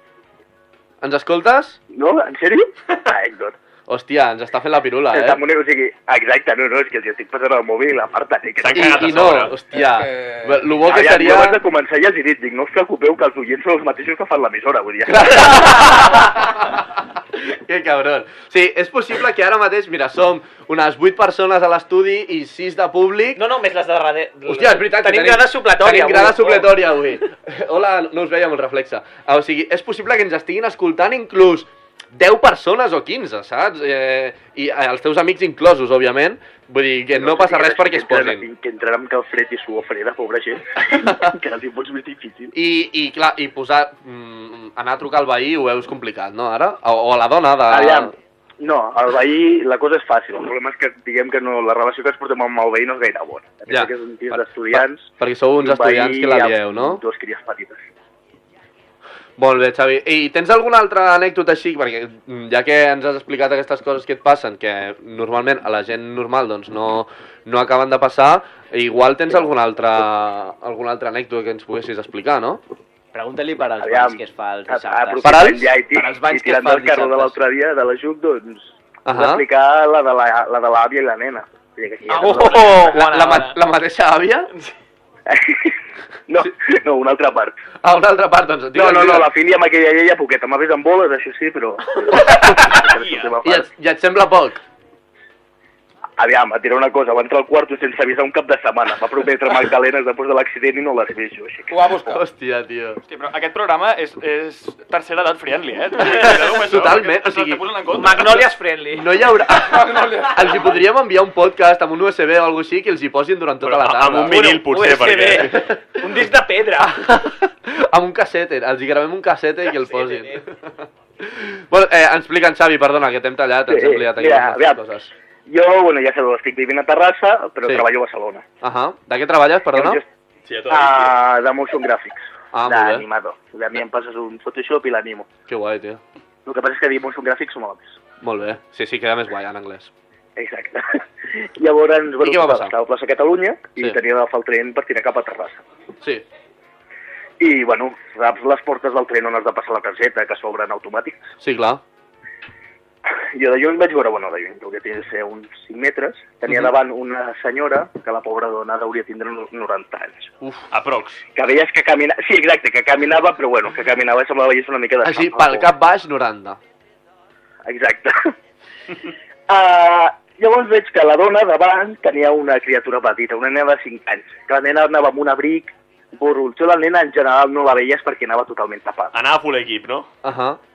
ens escoltes? No, en sèrio? Héctor. Hòstia, ens està fent la pirula, O sigui, exacte, no, és que els estic passant el mòbil a part de... I no, hòstia, lo bo que seria... Abans de començar ja els he dit, dic, no us preocupeu que els oients són els mateixos que fan l'emissora, vull dir... Que cabron. Sí, és possible que ara mateix, mira, som unes 8 persones a l'estudi i 6 de públic... No, més les de darrere... Hòstia, és veritat, tenim grada supletòria. Tenim grada supletòria avui. Hola, no us veiem el reflexe. O sigui, és possible que ens estiguin escoltant inclús 10 persones o 15, saps? I els teus amics inclosos, òbviament. Vull dir, que no passa res perquè es posin. Que entrarà amb calfred i suor freda, pobra gent. Que els hi pots més difícil. I clar, i posar... anar a trucar al veí ho veus complicat, no, ara? O a la dona de... Aviam. No, el veí, la cosa és fàcil. El problema és que, diguem que no, la relació que ens portem amb el veí no és gaire bona. Ja. Que és un pis d'estudiants... Perquè sou uns estudiants que la lieu, no? Dos cries petites. Molt bé, Xavi. I tens alguna altra anècdota així? Perquè ja que ens has explicat aquestes coses que et passen, que normalment a la gent normal doncs no acaben de passar, igual tens alguna altra anècdota que ens poguessis explicar, no? Pregunta-li per als banys que es fa els dissabtes. Per als? Ja, i tirant del carro de l'altre dia, de l'Ajuc, doncs, vas explicar la de l'àvia i la nena. La mateixa àvia? No, una altra part. Una altra part, doncs. No, la filia amb aquella lleia poqueta. M'ha vist amb boles, això sí, però... I et sembla poc? Aviam, et diré una cosa, va entrar al quarto sense avisar un cap de setmana. Va prometre magdalenes després de l'accident i no les veig jo. Ho va buscar. Hòstia, tio. Hòstia, però aquest programa és tercera edat friendly, Totalment, o sigui... Magnolias friendly. No hi haurà... Els hi podríem enviar un podcast amb un USB o alguna així que els hi posin durant tota la tarda. Amb un vinil, potser, perquè... Un disc de pedra. Amb un cassette, els hi gravem un cassette i que el posin. Bueno, explica'n, Xavi, perdona, que t'hem tallat, ens hem liat aquí les coses. Jo, ja sabeu, estic vivint a Terrassa, però treballo a Barcelona. De què treballes, perdona? De motion graphics, d'animador. A mi em passes un Photoshop i l'animo. Que guai, tio. El que passa és que dir motion graphics som a la més. Molt bé, sí, queda més guai en anglès. Exacte. Llavors, I què va passar? Estava a plaça Catalunya i tenia d'agafar el tren per tirar cap a Terrassa. Sí. I, saps les portes del tren on has de passar la targeta que s'obren automàtics? Sí, clar. Jo de lluny vaig veure, de lluny, el que té de ser uns 5 metres, tenia davant una senyora que la pobra dona hauria de tindre uns 90 anys. Aprox. Que veies que caminava, sí, exacte, que caminava, però que caminava i semblava que una mica de... Així, pel cap baix, 90. exacte. Llavors veig que la dona davant tenia una criatura petita, una nena de 5 anys, que la nena anava amb un abric, borrul. Jo la nena en general no la veies perquè anava totalment tapada. Anava full equip, no?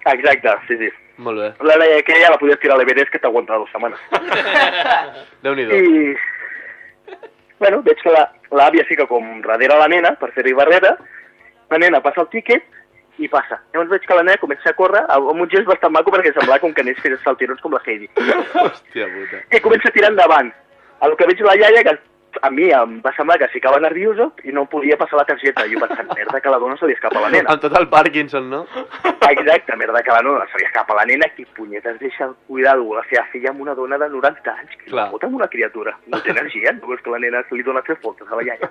Exacte, sí. Molt bé. La deia que ella la podies tirar a l'Everest que t'aguanta 2 setmanes. Déu-n'hi-do. I... Bueno, veig que l'àvia fica com darrere la nena per fer-hi barrera, la nena passa el tíquet i passa. Llavors veig que la nena comença a córrer amb un gest bastant maco perquè semblava com que anés fent saltirons com la Heidi. Hòstia puta. I comença a tirar endavant. A lo que veig la iaia, que a mi em va semblar que ficava nerviosa i no podia passar la targeta. Jo pensant, merda, que la dona se li escapa a la nena. Amb tot el Parkinson, no? Exacte, merda, que la dona se li escapa a la nena. Qui punyetes deixa cuidar la seva filla amb una dona de 90 anys? Que la fot amb una criatura. No té energia, no veus que la nena se li dona 3 voltes a la iaia.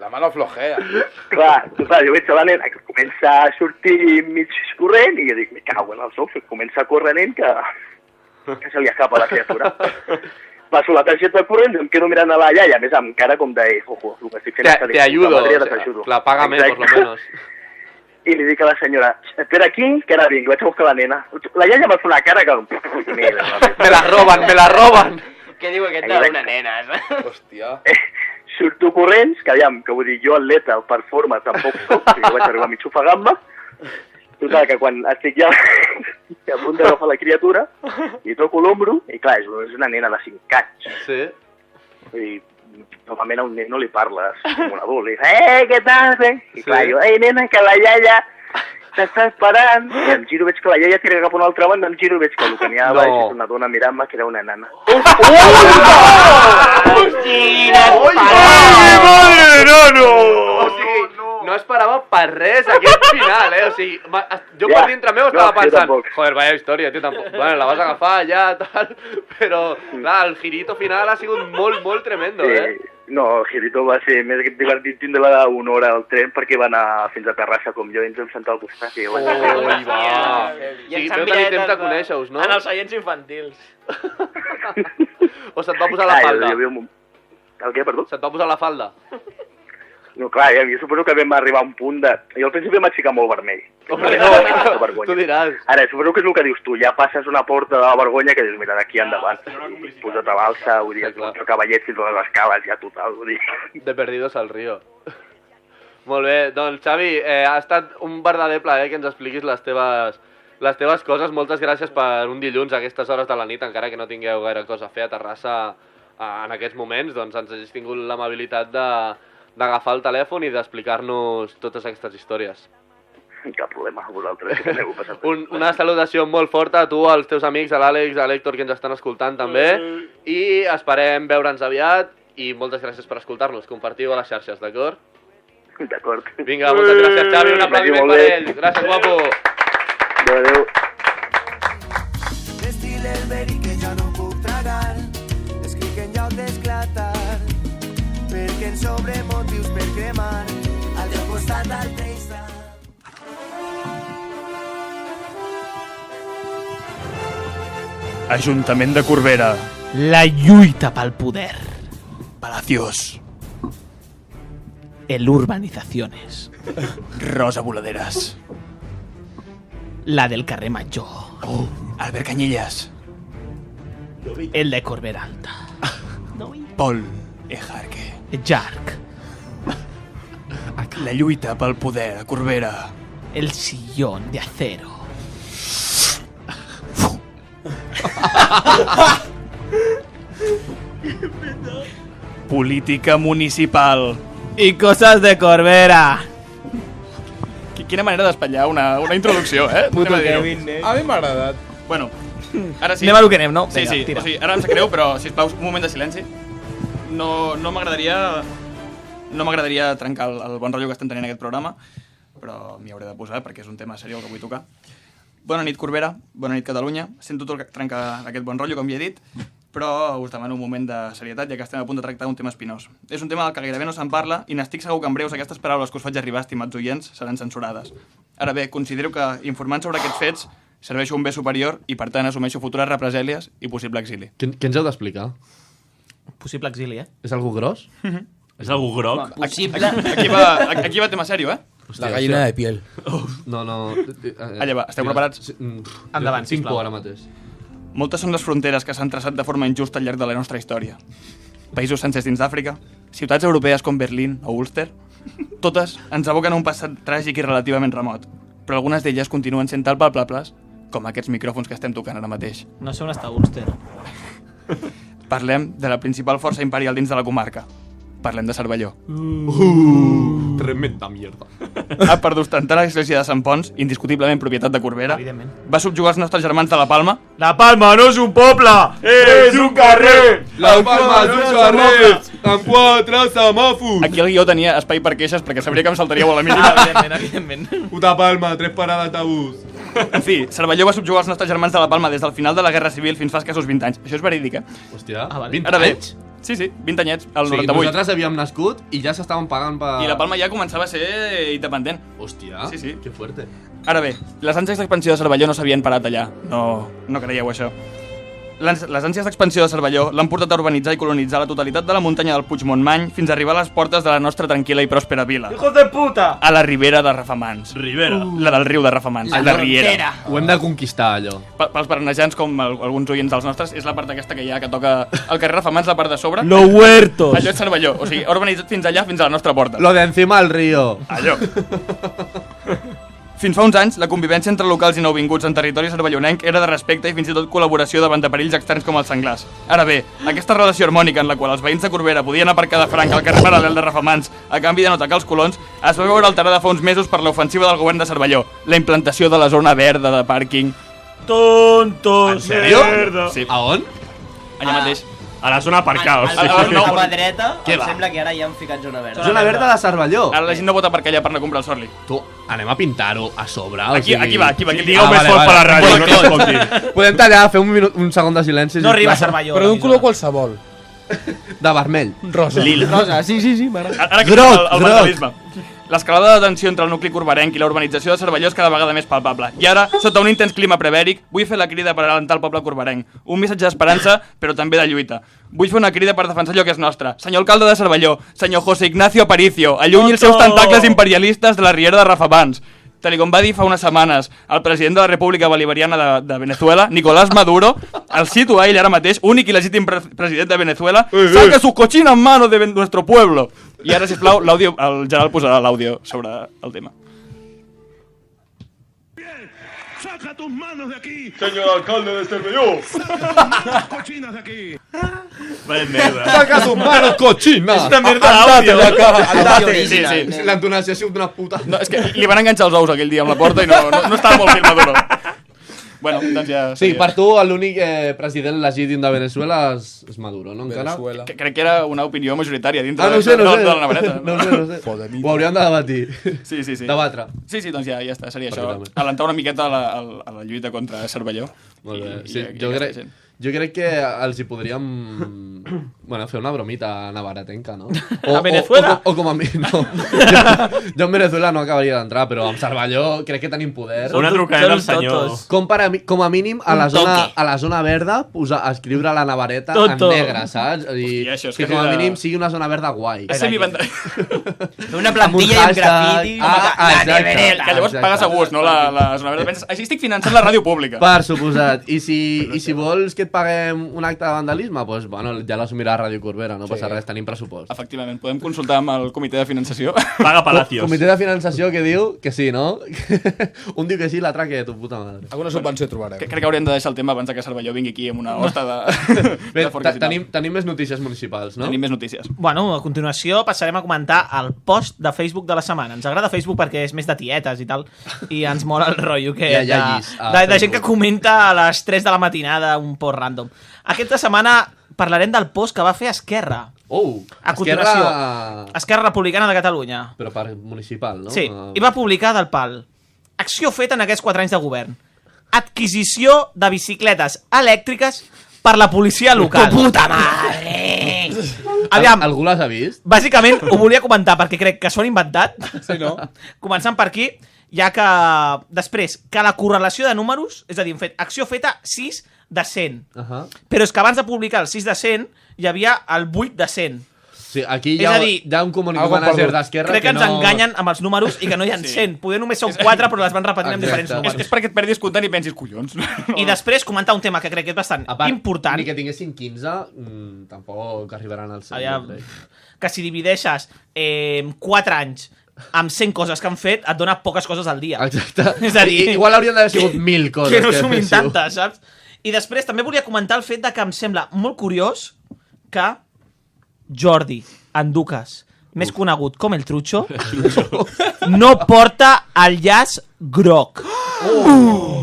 La mano flojea. Clar, jo veig a la nena que comença a sortir mig corrent i jo dic, me cago en els ous, comença a córrer nen que se li escapa la criatura. Passo la targeta corrent i em quedo mirant a la iaia, a més amb cara com de, ojo, el que estic fent te ayudo, la págame por lo menos. I li dic a la senyora, espera aquí, que ara vinc, vaig a buscar la nena. La iaia va fer una cara que... Me la roban. Què diu aquest d'una nena? Hòstia. Surto corrents, que aviam, que vull dir, jo atleta, per forma, tampoc soc, que jo vaig arribar a mig ofegant-me. Total, que quan estic ja a punt d'agafar la criatura, i toco l'ombro, i clar, és una nena de 5 anys. Sí. I normalment a un nen no li parles com un adult, li dius, què tal, I clar, jo, nena, que la iaia t'està esperant. I em giro, veig que la iaia tira cap a una altra banda, em giro, veig que el que n'hi ha baix és una dona mirant-me, que era una nana. No esperava per res aquest final, O sigui, jo per dintre meu estava pensant, joder, vaya història, tio, tampoc. Bueno, la vas agafar ja, tal, però, clar, el girito final ha sigut molt, molt tremendo, No, el girito va ser més divertit tindre-la una hora al tren perquè va anar fins a Terrassa com jo i ens vam sentar al costat. Ui, va. I vau tenir temps de conèixer-us, no? En els seients infantils. O se't va posar la falda? El què, perdó? Se't va posar la falda? No, clar, jo suposo que vam arribar a un punt de... Jo al principi em vaig ficar molt vermell. Tu diràs. Ara, suposo que és el que dius tu, ja passes una porta de la vergonya que dius, mira, d'aquí endavant, posa't a balsa, vull dir, el cavallet fins a les escales, ja total, vull dir. De perdidos al río. Molt bé, doncs Xavi, ha estat un verdader plaer que ens expliquis les teves coses. Moltes gràcies per un dilluns a aquestes hores de la nit, encara que no tingueu gaire cosa a fer a Terrassa en aquests moments, doncs ens hagis tingut l'amabilitat d'agafar el telèfon i d'explicar-nos totes aquestes històries. Cap problema, a vosaltres. Una salutació molt forta a tu, als teus amics, a l'Àlex, a l'Héctor, que ens estan escoltant també, i esperem veure'ns aviat, i moltes gràcies per escoltar-nos. Compartiu a les xarxes, d'acord? D'acord. Vinga, moltes gràcies, Xavi, un aplaudiment per ell. Gràcies, guapo. Adéu. Destil el verí que ja no puc tragar, escric en lloc d'esclatar, perquè en sobre motius per cremar, al teu costat al treistar. Ajuntament de Corbera. La lluita pel poder. Palacios. El Urbanizaciones. Rosa Voladeras. La del carrer Major. Albert Canyelles. El de Corbera Alta. Paul Ejarque. Jarc. La lluita pel poder a Corbera. El sillón de acero. Política municipal. I coses de Corbera. Quina manera d'espatllar una introducció, Puto Kevin, A mi m'ha agradat. Bueno, ara sí. Anem a lo que anem, no? Sí, Vinga, sí. tira. O sigui, ara em sap greu, però, sisplau, un moment de silenci. No m'agradaria trencar el bon rotllo que estem tenint en aquest programa, però m'hi hauré de posar perquè és un tema seriós que vull tocar. Bona nit, Corbera. Bona nit, Catalunya. Sento trencar aquest bon rotllo, com ja he dit, però us demano un moment de serietat, ja que estem a punt de tractar un tema espinós. És un tema del que gairebé no se'n parla i n'estic segur que en breus aquestes paraules que us faig arribar, estimats oients, seran censurades. Ara bé, considero que informant sobre aquests fets serveixo un bé superior i, per tant, assumeixo futures represèlies i possible exili. Què ens heu d'explicar? Possible exili, És algú gros? És algú groc? Possible. Aquí va tema sèrio, La gallina de piel. No. Allà va, esteu preparats? Endavant, tinc sisplau. por ara mateix. Moltes són les fronteres que s'han traçat de forma injusta al llarg de la nostra història. Països sencers dins d'Àfrica, ciutats europees com Berlín o Ulster, totes ens aboquen a un passat tràgic i relativament remot, però algunes d'elles continuen sent tan palpables com aquests micròfons que estem tocant ara mateix. No sé on està Ulster. Parlem de la principal força imperial dins de la comarca. Parlem de Cervelló. Tremenda mierda. Per ostentar l'església de Sant Pons, indiscutiblement propietat de Corbera, va subjugar els nostres germans de La Palma. La Palma no és un poble, és un carrer! La Palma és un carrer, amb 4 semàfors. Aquí el guió tenia espai per queixes perquè sabria que em saltaríeu a la mínima. Evidentment. Puta Palma, 3 parades d'autobús. En fi, Cervelló va subjugar els nostres germans de La Palma des del final de la Guerra Civil fins fa escassos 20 anys. Això és verídic, Hòstia, vale. 20 Ara bé, anys? sí, 20 anyets, el 98. Nosaltres havíem nascut i ja s'estaven pagant per... I La Palma ja començava a ser independent. Hòstia, sí. Que fuerte. Ara bé, les ànsies d'expansió de Cervelló no s'havien parat allà. No creieu això. Les ànsies d'expansió de Cervelló l'han portat a urbanitzar i colonitzar la totalitat de la muntanya del Puigmontmany fins a arribar a les portes de la nostra tranquil·la i pròspera vila. ¡Hijos de puta! A la ribera de Rafamans. Ribera. La del riu de Rafamans. La riera. Ho hem de conquistar, allò. Pels paranejants, com alguns oients dels nostres, és la part aquesta que hi ha, que toca el carrer Rafamans, la part de sobre. Los huertos. Allò és Cervelló, o sigui, urbanitzat fins allà, fins a la nostra porta. Lo de encima al río. Allò. Fins fa uns anys, la convivència entre locals i nouvinguts en territori cervellonenc era de respecte i fins i tot col·laboració davant de perills externs com els senglars. Ara bé, aquesta relació harmònica en la qual els veïns de Corbera podien aparcar de franc al carrer paral·lel de Rafamans a canvi de no atacar els colons, es va veure alterada fa uns mesos per l'ofensiva del govern de Cervelló, la implantació de la zona verda de pàrquing. Tontos, En sèrio? merda. Sí. A on? Allà mateix. A la zona aparcaos. Al cap a dreta, Què em va? sembla que ara ja han ficat zona verda. Zona verda de Cervelló. Ara la gent no pot aparcar allà per anar a comprar el Sorli. Tu, anem a pintar-ho a sobre. Aquí va. Digueu més fort per la ràdio, no t'escolti. Podem tallar, fer un segon de silenci. No arriba a Cervelló. Però d'un color qualsevol. De vermell. Rosa. Lila. Rosa, sí, m'agrada. Ara que Groc, el vandalisme. L'escalada de tensió entre el nucli corberenc i la urbanització de Cervelló és cada vegada més palpable. I ara, sota un intens clima prevèric, vull fer la crida per alentar el poble corberenc. Un missatge d'esperança, però també de lluita. Vull fer una crida per defensar allò que és nostre. Senyor alcalde de Cervelló, senyor José Ignacio Aparicio, allunyi els seus tentacles imperialistes de la riera de Rafamans. Tal com va dir fa unes setmanes el president de la República Bolivariana de Venezuela, Nicolás Maduro, el situa ell ara mateix, únic i legítim president de Venezuela, saca sus cochinas manos de nuestro pueblo. I ara, sisplau, l'àudio, el Gerald posarà l'àudio sobre el tema. ¡Saca tus manos de aquí! Señor alcalde de Cervelló. ¡Saca tus manos cochinas de aquí! Vaya mierda. Saca sus manos cochinas. És una merda d'àudio. Sí. L'entonació ha sigut una puta. No, és que li van enganxar els ous aquell dia amb la porta i no estava molt ben Maduro. Bueno, doncs ja... Sí, per tu l'únic president legítim de Venezuela és Maduro, no? Encara? Crec que era una opinió majoritària dintre no sé. de la navareta. No sé. Ho hauríem de debatir. Sí. Debatre. Sí, doncs ja està, seria això. Alentar una miqueta a la lluita contra Cervelló. Molt bé. Sí, jo crec que els hi podríem fer una bromita navaretenca, no? A Venezuela? O com a mi, no. Jo en Venezuela no acabaria d'entrar, però amb Cervelló crec que tenim poder. Una trucada al senyor. Com a mínim a la zona verda escriure la navareta en negre, saps? Que com a mínim sigui una zona verda guai. Una plantilla amb grafiti. Que llavors pagues a gust, no? La zona verda. Penses, així estic finançant la ràdio pública. Per suposat. I si vols que et paguem un acte de vandalisme, doncs ja l'assumirà Ràdio Corbera, no passa res, tenim pressupost. Efectivament, podem consultar amb el comitè de finançació. Paga Palacios. Comitè de finançació que diu que sí, no? Un diu que sí, l'altre que tu puta madre. Alguna subvenció trobarem. Crec que hauríem de deixar el tema abans que Cervelló vingui aquí amb una hosta de forques i tal. Tenim més notícies municipals, no? Tenim més notícies. Bueno, a continuació passarem a comentar el post de Facebook de la setmana. Ens agrada Facebook perquè és més de tietes i tal, i ens mola el rotllo que de gent que comenta a les 3 de la matinada un post random. Aquesta setmana parlarem del post que va fer Esquerra. A continuació, Esquerra Republicana de Catalunya. Però per municipal, no? Sí, i va publicar del pal. Acció feta en aquests 4 anys de govern. Adquisició de bicicletes elèctriques per la policia local. ¡Tu puta madre! Aviam, algú les ha vist? Bàsicament ho volia comentar perquè crec que s'ho han inventat. Sí, no? Començant per aquí, ja que després, que la correlació de números, és a dir, acció feta 6 de 100. Però és que abans de publicar el 6 de 100 hi havia el 8 de 100. Sí, aquí hi ha un community manager d'Esquerra crec que ens enganyen amb els números i que no hi ha 100. Poder només són 4, però les van repetint amb diferents números. És perquè et perdis comptant i pensis, collons. I després comentar un tema que crec que és bastant important. Ni que tinguessin 15, tampoc arribaran al 100. Que si divideixes 4 anys amb 100 coses que han fet, et dona poques coses al dia. Exacte. És a dir, igual haurien d'haver sigut 1.000 coses. Que no sumin tantes, saps? I després també volia comentar el fet de que em sembla molt curiós que Jordi Anducas, més conegut com el Trucho, no porta el llaç groc.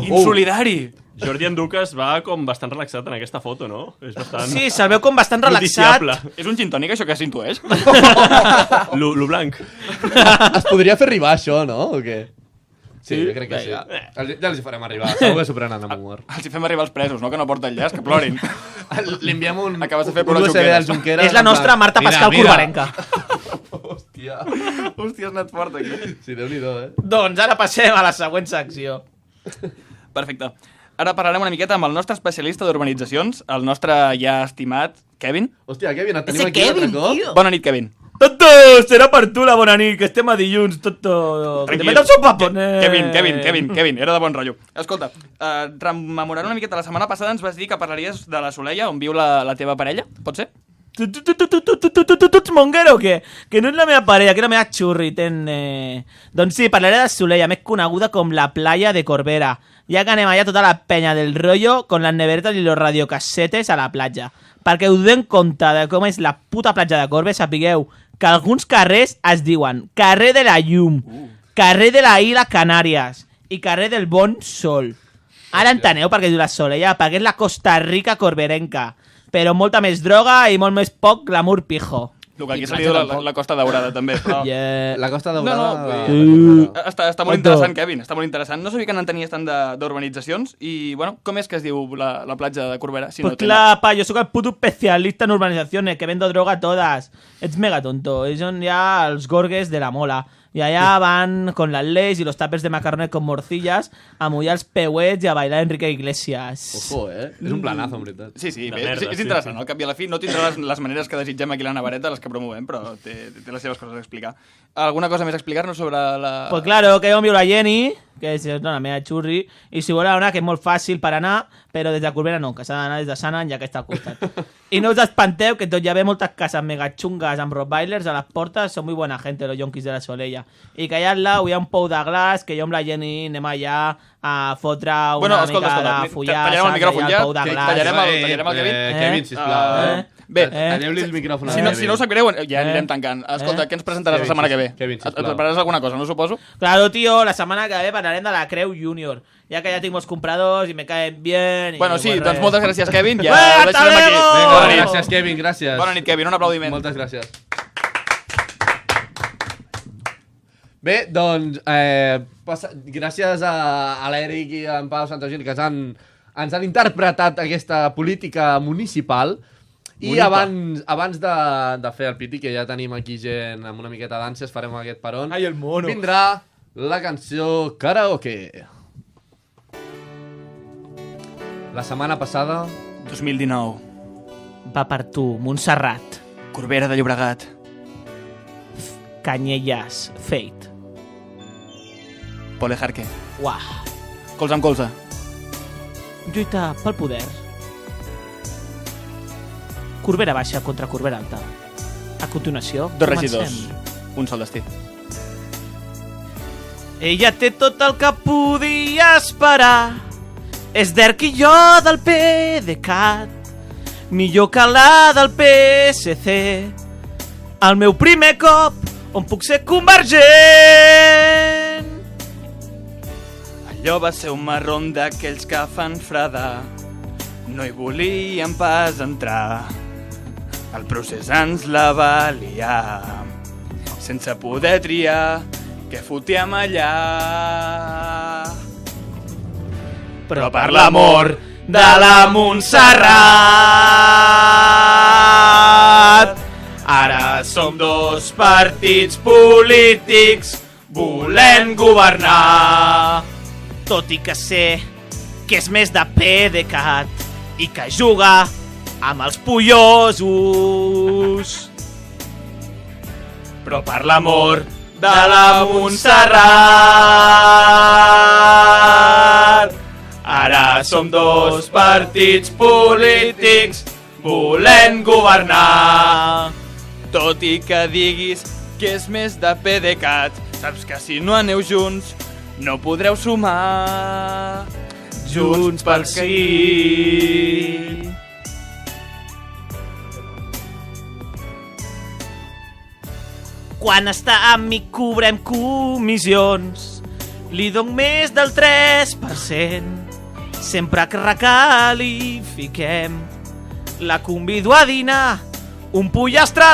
Insolidari! Jordi Anducas va com bastant relaxat en aquesta foto, no? És bastant... Sí, se'l veu com bastant relaxat. És un gin tònic, això que s'intueix? Lo blanc. Es podria fer arribar això, no? O què? Sí, jo crec que sí. Ja els hi farem arribar. Segur que s'ho prenen amb humor. Els hi fem arribar els presos, no? Que no porten llaç, que plorin. Li enviem un Acabes de fer USB del Junqueras. És la nostra Marta Pascal Corbarenca. Hòstia. Hòstia, has anat fort aquí. Sí, Déu-n'hi-do, Doncs ara passem a la següent secció. Perfecte. Ara parlarem una miqueta amb el nostre especialista d'urbanitzacions, el nostre ja estimat Kevin. Hòstia, Kevin, et tenim aquí altre cop. Bona nit, Kevin. Toto, serà per tu la bona nit, que estem a dilluns, Toto. Que te metes un paponet. Kevin, era de bon rotllo. Escolta, rememorant una miqueta la setmana passada ens vas dir que parlaries de la Soleia, on viu la teva parella, pot ser? Tu ets monguero o què? Que no és la meva parella, que és la meva xurri. Doncs sí, parlaré de Soleia, més coneguda com la playa de Corbera. Ja que anem allà tota la penya del rollo con las neveretas i los radiocassetes a la platja. Perquè us donem compte de com és la puta platja de Corbera, sapigueu que alguns carrers es diuen carrer de la Llum, carrer de la Isla Canàries i carrer del Bon Sol. Ara enteneu per què diu la Soleia, perquè és la Costa Rica corberenca, però molta més droga i molt més poc glamour pijo. El que aquí s'ha dit la Costa Daurada, també. Però... La Costa Daurada... Està molt interessant, Kevin, està molt interessant. No sabia que n'entenies tant d'urbanitzacions i, bueno, com és que es diu la platja de Corbera? Si pues no clar, pa, jo sóc el puto especialista en urbanizaciones, que vendo droga a todas. Ets mega tonto, ells són ja els gorgues de la mola. I allà van con las leyes y los tapers de macarrones con morcillas a mullar els peuets i a bailar Enrique Iglesias. Ojo, És un planazo, en veritat. Sí, és interessant. Al cap i a la fi no tindrà les maneres que desitgem aquí a la Navareta, les que promovem, però té les seves coses a explicar. Alguna cosa més a explicar-nos sobre la... Pues claro, que on viu la Jenny, que és la meva xurri, i si voleu anar, que és molt fàcil per anar, però des de Corbera no, que s'ha d'anar des de Sanan, ja que està al costat. I no us espanteu, que tot ja ve moltes cases mega xungues amb rottweilers a les portes, són muy buena gente, los yonquis de la Soleia. I que allà al lau hi ha un pou de glaç, que jo amb la Jenny anem allà a fotre una mica de follassa, tallarem el micròfon ja, tallarem el Kevin. Kevin, sisplau. Bé, talleu-li el micròfon. Si no us sap greu, ja anirem tancant. Escolta, què ens presentaràs la setmana que ve? Kevin, et prepararàs alguna cosa, no suposo? Claro, tío, la setmana que ve parlarem de la Creu Júnior. Ja que ja tinc molts compradors i me caen bien. Bueno, sí, doncs moltes gràcies, Kevin. Ja ¡hasta luego! Gràcies, Kevin, gràcies. Bona nit, Kevin, un aplaudiment. Moltes gràcies. Bé, doncs, gràcies a l'Eric i a en Pau Santagil que ens han interpretat aquesta política municipal. I abans de fer el piti, que ja tenim aquí gent amb una miqueta d'ànsies, farem aquest peron. Ai, el mono. Vindrà la cançó Karaoke. La setmana passada... 2019. Va per tu, Montserrat. Corbera de Llobregat. Canyelles, Fate. Pole Jarque. Uah. Colze amb colze. Lluita pel poder. Corbera baixa contra Corbera alta. A continuació, dos regidors, un sol destí. Ella té tot el que podia esperar. És d'Erc i jo del PDeCAT. Millor que la del PSC. El meu primer cop on puc ser convergent. Allò va ser un marron d'aquells que fan freda. No hi volíem pas entrar. El procés ens la va liar, sense poder triar què fotíem allà. Però per l'amor de la Montserrat, ara som dos partits polítics volent governar. Tot i que sé que és més de PDeCAT i que juga amb els pollosos. però per l'amor de la Montserrat. Ara som dos partits polítics volent governar. Tot i que diguis que és més de PDeCAT, saps que si no aneu junts no podreu sumar. Junts pel sí. Quan està amb mi cobrem comissions, li dono més del 3%. Sempre que recalifiquem, la convido a dinar un pollastrelàs.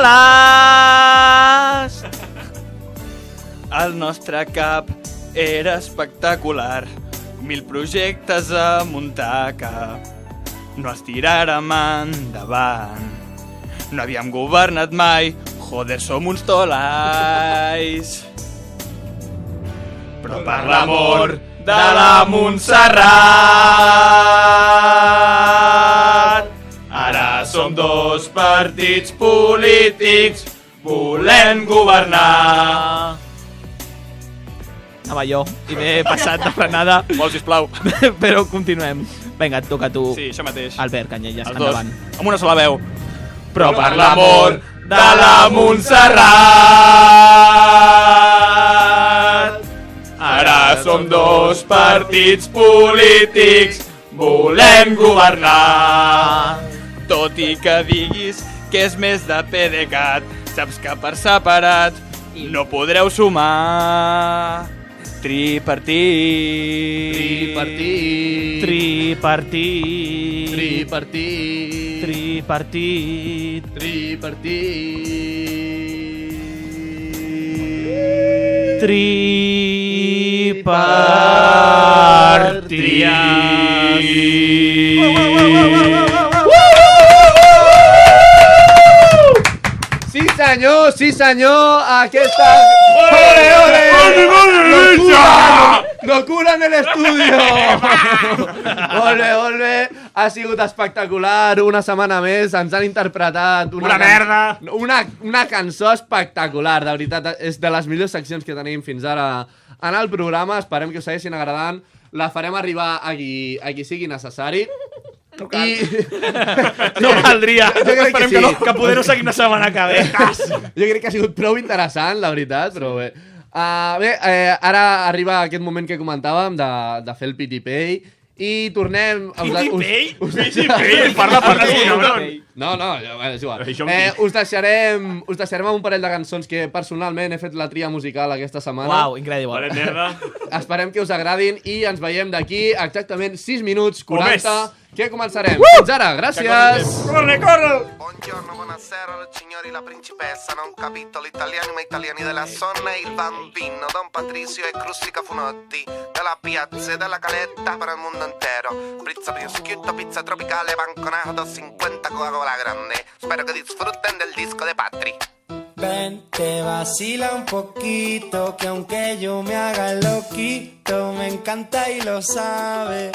El nostre cap era espectacular, 1000 projectes a muntar que no es tirarem endavant. No havíem governat mai, joder, som uns tolais. Però per l'amor de la Montserrat, ara som dos partits polítics volent governar. Anava jo i m'he passat de frenada. Molt, sisplau. Però continuem. Vinga, et toca a tu. Sí, això mateix. Albert Canyelles, Els dos, endavant. amb una sola veu. Però per l'amor de la Montserrat, ara som dos partits polítics volent governar. Tot i que diguis que és més de PDeCAT, saps que per separat no podreu sumar. Tripartit. Tripartit. Tripartit. Tripartit. Tripartit. Tripartit. Sí senyor, aquesta... ¡Ole, ole! ¡Locura en el estudio! Ole, ole! Ha sigut espectacular, una setmana més, ens han interpretat... Una merda! Una cançó espectacular, de veritat, és de les millors seccions que tenim fins ara en el programa, esperem que us segueixin agradant, la farem arribar a qui sigui necessari. No cal. No caldria. Esperem que poder-ho seguir una setmana que ve. Jo crec que ha sigut prou interessant, la veritat, però bé. Ara arriba aquest moment que comentàvem de fer el PitiPay i tornem... PitiPay? PitiPay? Parla, No, és igual. Us deixarem amb un parell de cançons que personalment he fet la tria musical aquesta setmana. Uau, increïble. Vale, merda. Esperem que us agradin i ens veiem d'aquí exactament 6 minuts 40 che començarem. Fins ara, gràcies! Corre, corre! Buongiorno, buonasera, signori, la principessa. Non capito l'italiano, ma italiani della Sonna e il bambino. Don Patricio e Crustica Funotti. Della piazza e della caletta per il mondo intero. Pizza prosciutto, pizza tropicale, banconato, 50 Coca-Cola grande. Spero que disfruten del disco de Patri. Ven, te vacila un poquito, que aunque yo me haga el loquito, me encanta y lo sabe.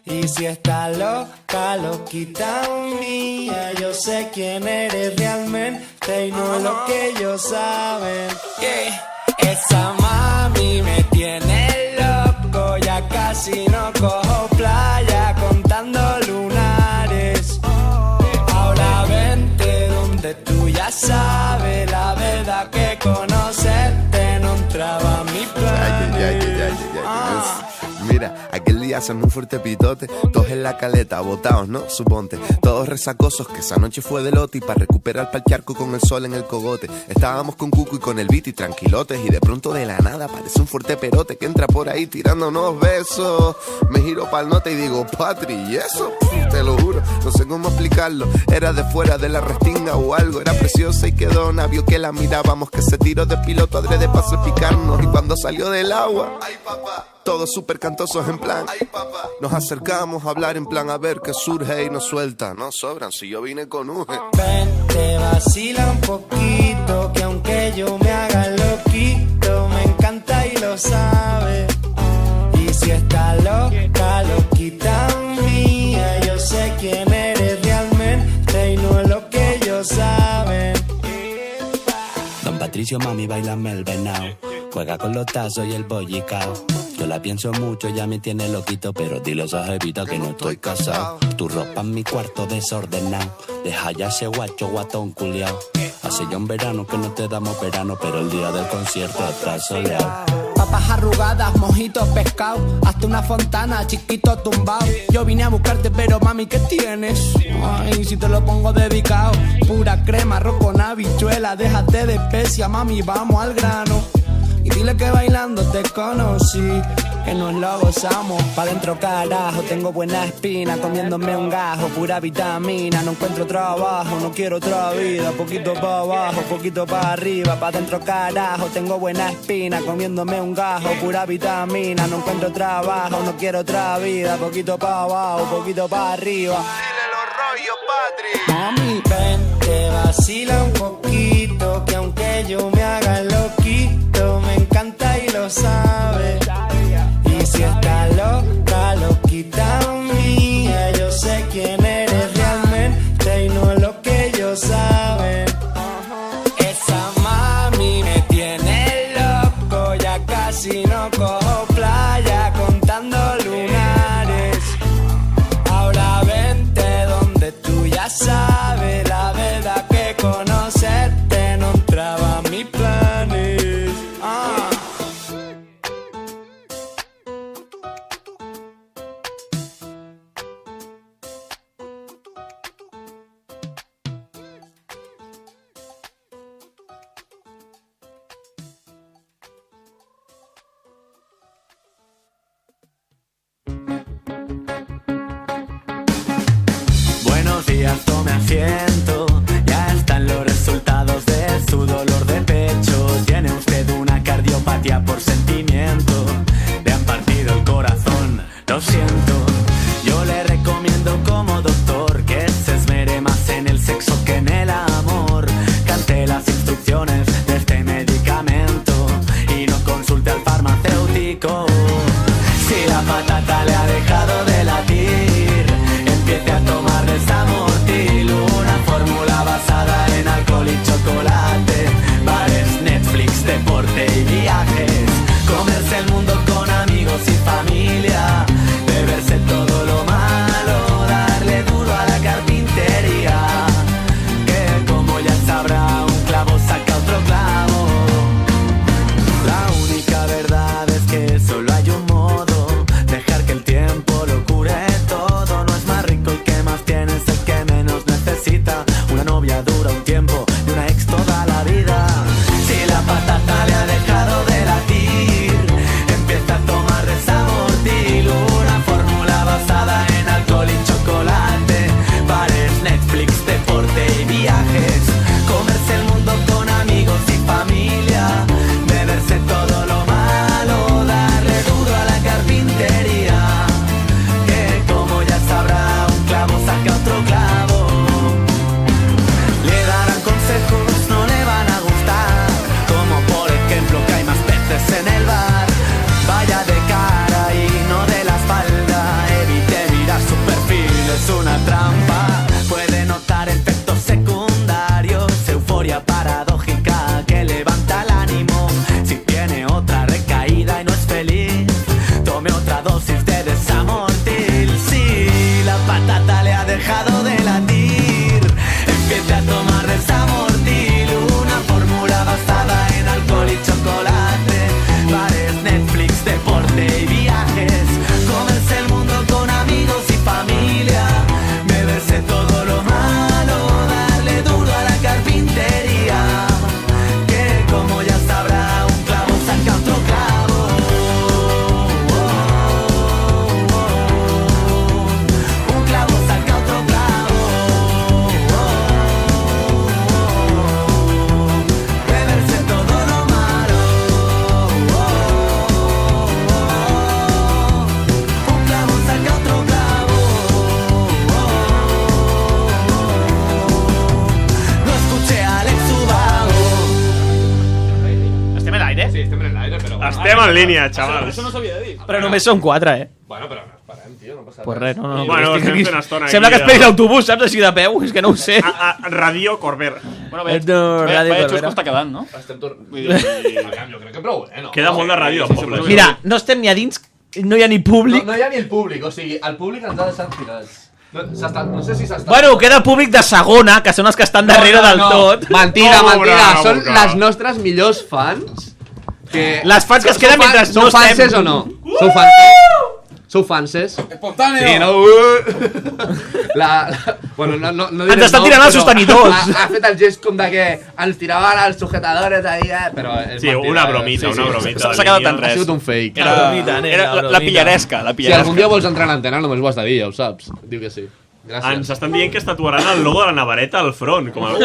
Y si está loca, loquita mía, yo sé quién eres realmente y no lo que ellos saben. Esa mami me tiene loco, ya casi no cojo playa contando lunares. Ahora vente donde tú ya sabes, la verdad que conocerte no entraba en mi plan. Mira, aquel día hacemos un fuerte pitote, todos en la caleta, botados, ¿no? Suponte, todos resacosos, que esa noche fue de lote y para recuperar pa'l charco con el sol en el cogote. Estábamos con Cuco y con el Viti tranquilotes y de pronto de la nada aparece un fuerte perote que entra por ahí tirándonos besos. Me giro pa'l norte y digo, Patri, ¿y eso? Te lo juro, no sé cómo explicarlo. Era de fuera de la restinga o algo, era preciosa y quedó navio que la mirábamos, que se tiró de piloto adrede para salpicarnos y cuando salió del agua, ¡ay papá! Todos súper cantosos en plan, ¡ay papá! Nos acercamos a hablar en plan a ver qué surge y nos suelta. No sobran, si yo vine con Uge. Ven, te vacila un poquito, que aunque yo me haga loquito, me encanta y lo sabe. Y si está loca, loquita mía, yo sé quién eres realmente y no es lo que ellos saben. Patricio, mami, bailame el venao. Juega con los tazos y el bollicao. Yo la pienso mucho, ya me tiene loquito, pero dile a esa jevita que no estoy casado. Tu ropa en mi cuarto desordenado. Deja ya ese guacho guatón culiao. Hace ya un verano que no te damos verano, pero el día del concierto está soleado. Papas arrugadas, mojitos, pescado. Hasta una fontana, chiquito tumbao. Yo vine a buscarte, pero mami, ¿qué tienes? Ay, si te lo pongo dedicado. Pura crema, arroz con habichuela. Déjate de especia, mami, vamos al grano. Y dile que bailando te conocí, que nos lo gozamos. Pa' dentro carajo, tengo buena espina. Comiéndome un gajo, pura vitamina. No encuentro trabajo, no quiero otra vida. Poquito pa' abajo, poquito pa' arriba. Pa' dentro carajo, tengo buena espina. Comiéndome un gajo, pura vitamina. No encuentro trabajo, no quiero otra vida. Poquito pa' abajo, poquito pa' arriba. Mami, ven, te vacila un poquito, que aunque yo me haga loquito, me encanta y lo sabe. Y si está loca, loquita mía, yo sé quién eres realmente y no lo que ellos saben. Esa mami me tiene loco, ya casi no cojo playa contando lunares. Ahora vente donde tú ya sabes, la verdad que conocerte no entraba a mis planes. Buenos días, tome asiento. Ya están los resultados de su dolor de pecho. Tiene usted una cardiopatía por sentimiento. Le han partido el corazón, lo siento. Yo le recomiendo como doctor que se esmere más en el sexo que en el amor. Cante las instrucciones de este medicamento y no consulte al farmacéutico. Si la patata le ha dejado de latir, empiece a tomar Desamortil, una fórmula basada en alcohol y chocolate. Bares, Netflix, deporte y viajes. Comerse el mundo con amigos y familia. Beberse todo lo malo, darle duro a la carpintería. Que como ya sabrá, un clavo saca otro clavo. La única verdad es que solo hay un modo: dejar que el tiempo lo cure todo. No es más rico el que más tiene, es el que menos necesita. Una novia dura un tiempo y una ex toda la vida. Si la patata le ha dejado de latir, empieza a tomar Desamortil, una fórmula basada en alcohol y chocolate. Bares, Netflix, deporte y viajes. Comerse el mundo con amigos y familia. Beberse todo lo malo, darle duro a la carpintería. Que como ya sabrá, un clavo saca otro clavo. Le darán consejos, no le van a gustar, como por ejemplo que hay más peces en el bar. Vaya de cara y no de la espalda. Evite mirar su perfil, es una trampa. Puede notar efectos secundarios, euforia paradójica que levanta el ánimo. Si tiene otra recaída y no es feliz, tome otra dosis de Desamortil. Si la patata le ha dejado de latir, empiece a tomar Desamortil, una fórmula basada en alcohol y chocolate. Bares, Netflix, deporte y viajes. Comerse el mundo con amigos y familia. Beberse todo lo malo, darle duro a la carpintería. Que como ya sabrá, un clavo saca otro clavo. Un clavo saca otro clavo. Beberse todo lo malo. Un clavo saca otro clavo. No escuché a Alex Ubago. Estem a l'aire? Sí, estem en l'aire, però... Estem en línia, xavals. Això no s'havia de dir. Però només són 4, eh? Bueno, però parem, tio, no passa Pues res, no. Bueno, estic estem aquí. fent estona aquí Sembla que de- esperis l'autobús, saps? Així de peu, és que no ho sé. Radio Corbera. Bueno, Radio xusco està quedant, no? Estem jo crec que prou bé, no? Queda molt de ràdio al poble. Mira, no estem ni a dins, no hi ha ni públic. No hi ha ni el públic, o sigui, el públic ens ha deixat tirats. No sé si s'està... Bueno, queda públic de segona, que són els que estan darrere del tot. Mentida, mentida. Són les nostres millors fans. Les fans que es queden mentre no estem... Sou fanses o no? Sou fanses? Sou fanses? Espontáneo. Sí, no? Bueno, no diré Ens estan tirant els però sostenidors. Ha fet el gest com de que ens tiraven els sujetadores ahí, però... Sí, una bromita, una bromita. S'ha quedat en Ha res. sigut un fake. Era la pillaresca, la Si pillaresca. algun dia vols entrar a l'antena només ho has de dir, ja ho saps. Diu que sí. Gràcies. Ens estan dient que es tatuaran el logo de la Navareta al front, com el...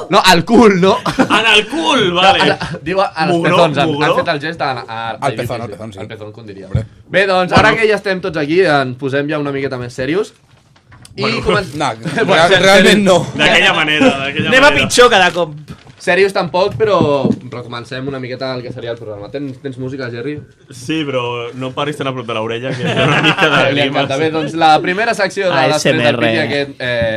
No, al cul, no? En el cul, vale. Diu als Mugró, pezons, mugró. han fet el gest al pezón, sí. Al pezón, com diria. Bé, doncs, ara que ja estem tots aquí, ens posem ja una miqueta més serios. I realment no. D'aquella manera, Anem a pitjor cada cop. Serios tampoc, però comencem una miqueta el que seria el programa. Tens música, Jerry? Sí, però no paris tan a prop de l'orella, que és una mica de Li encanta. Bé, doncs la primera secció de després del vídeo, aquest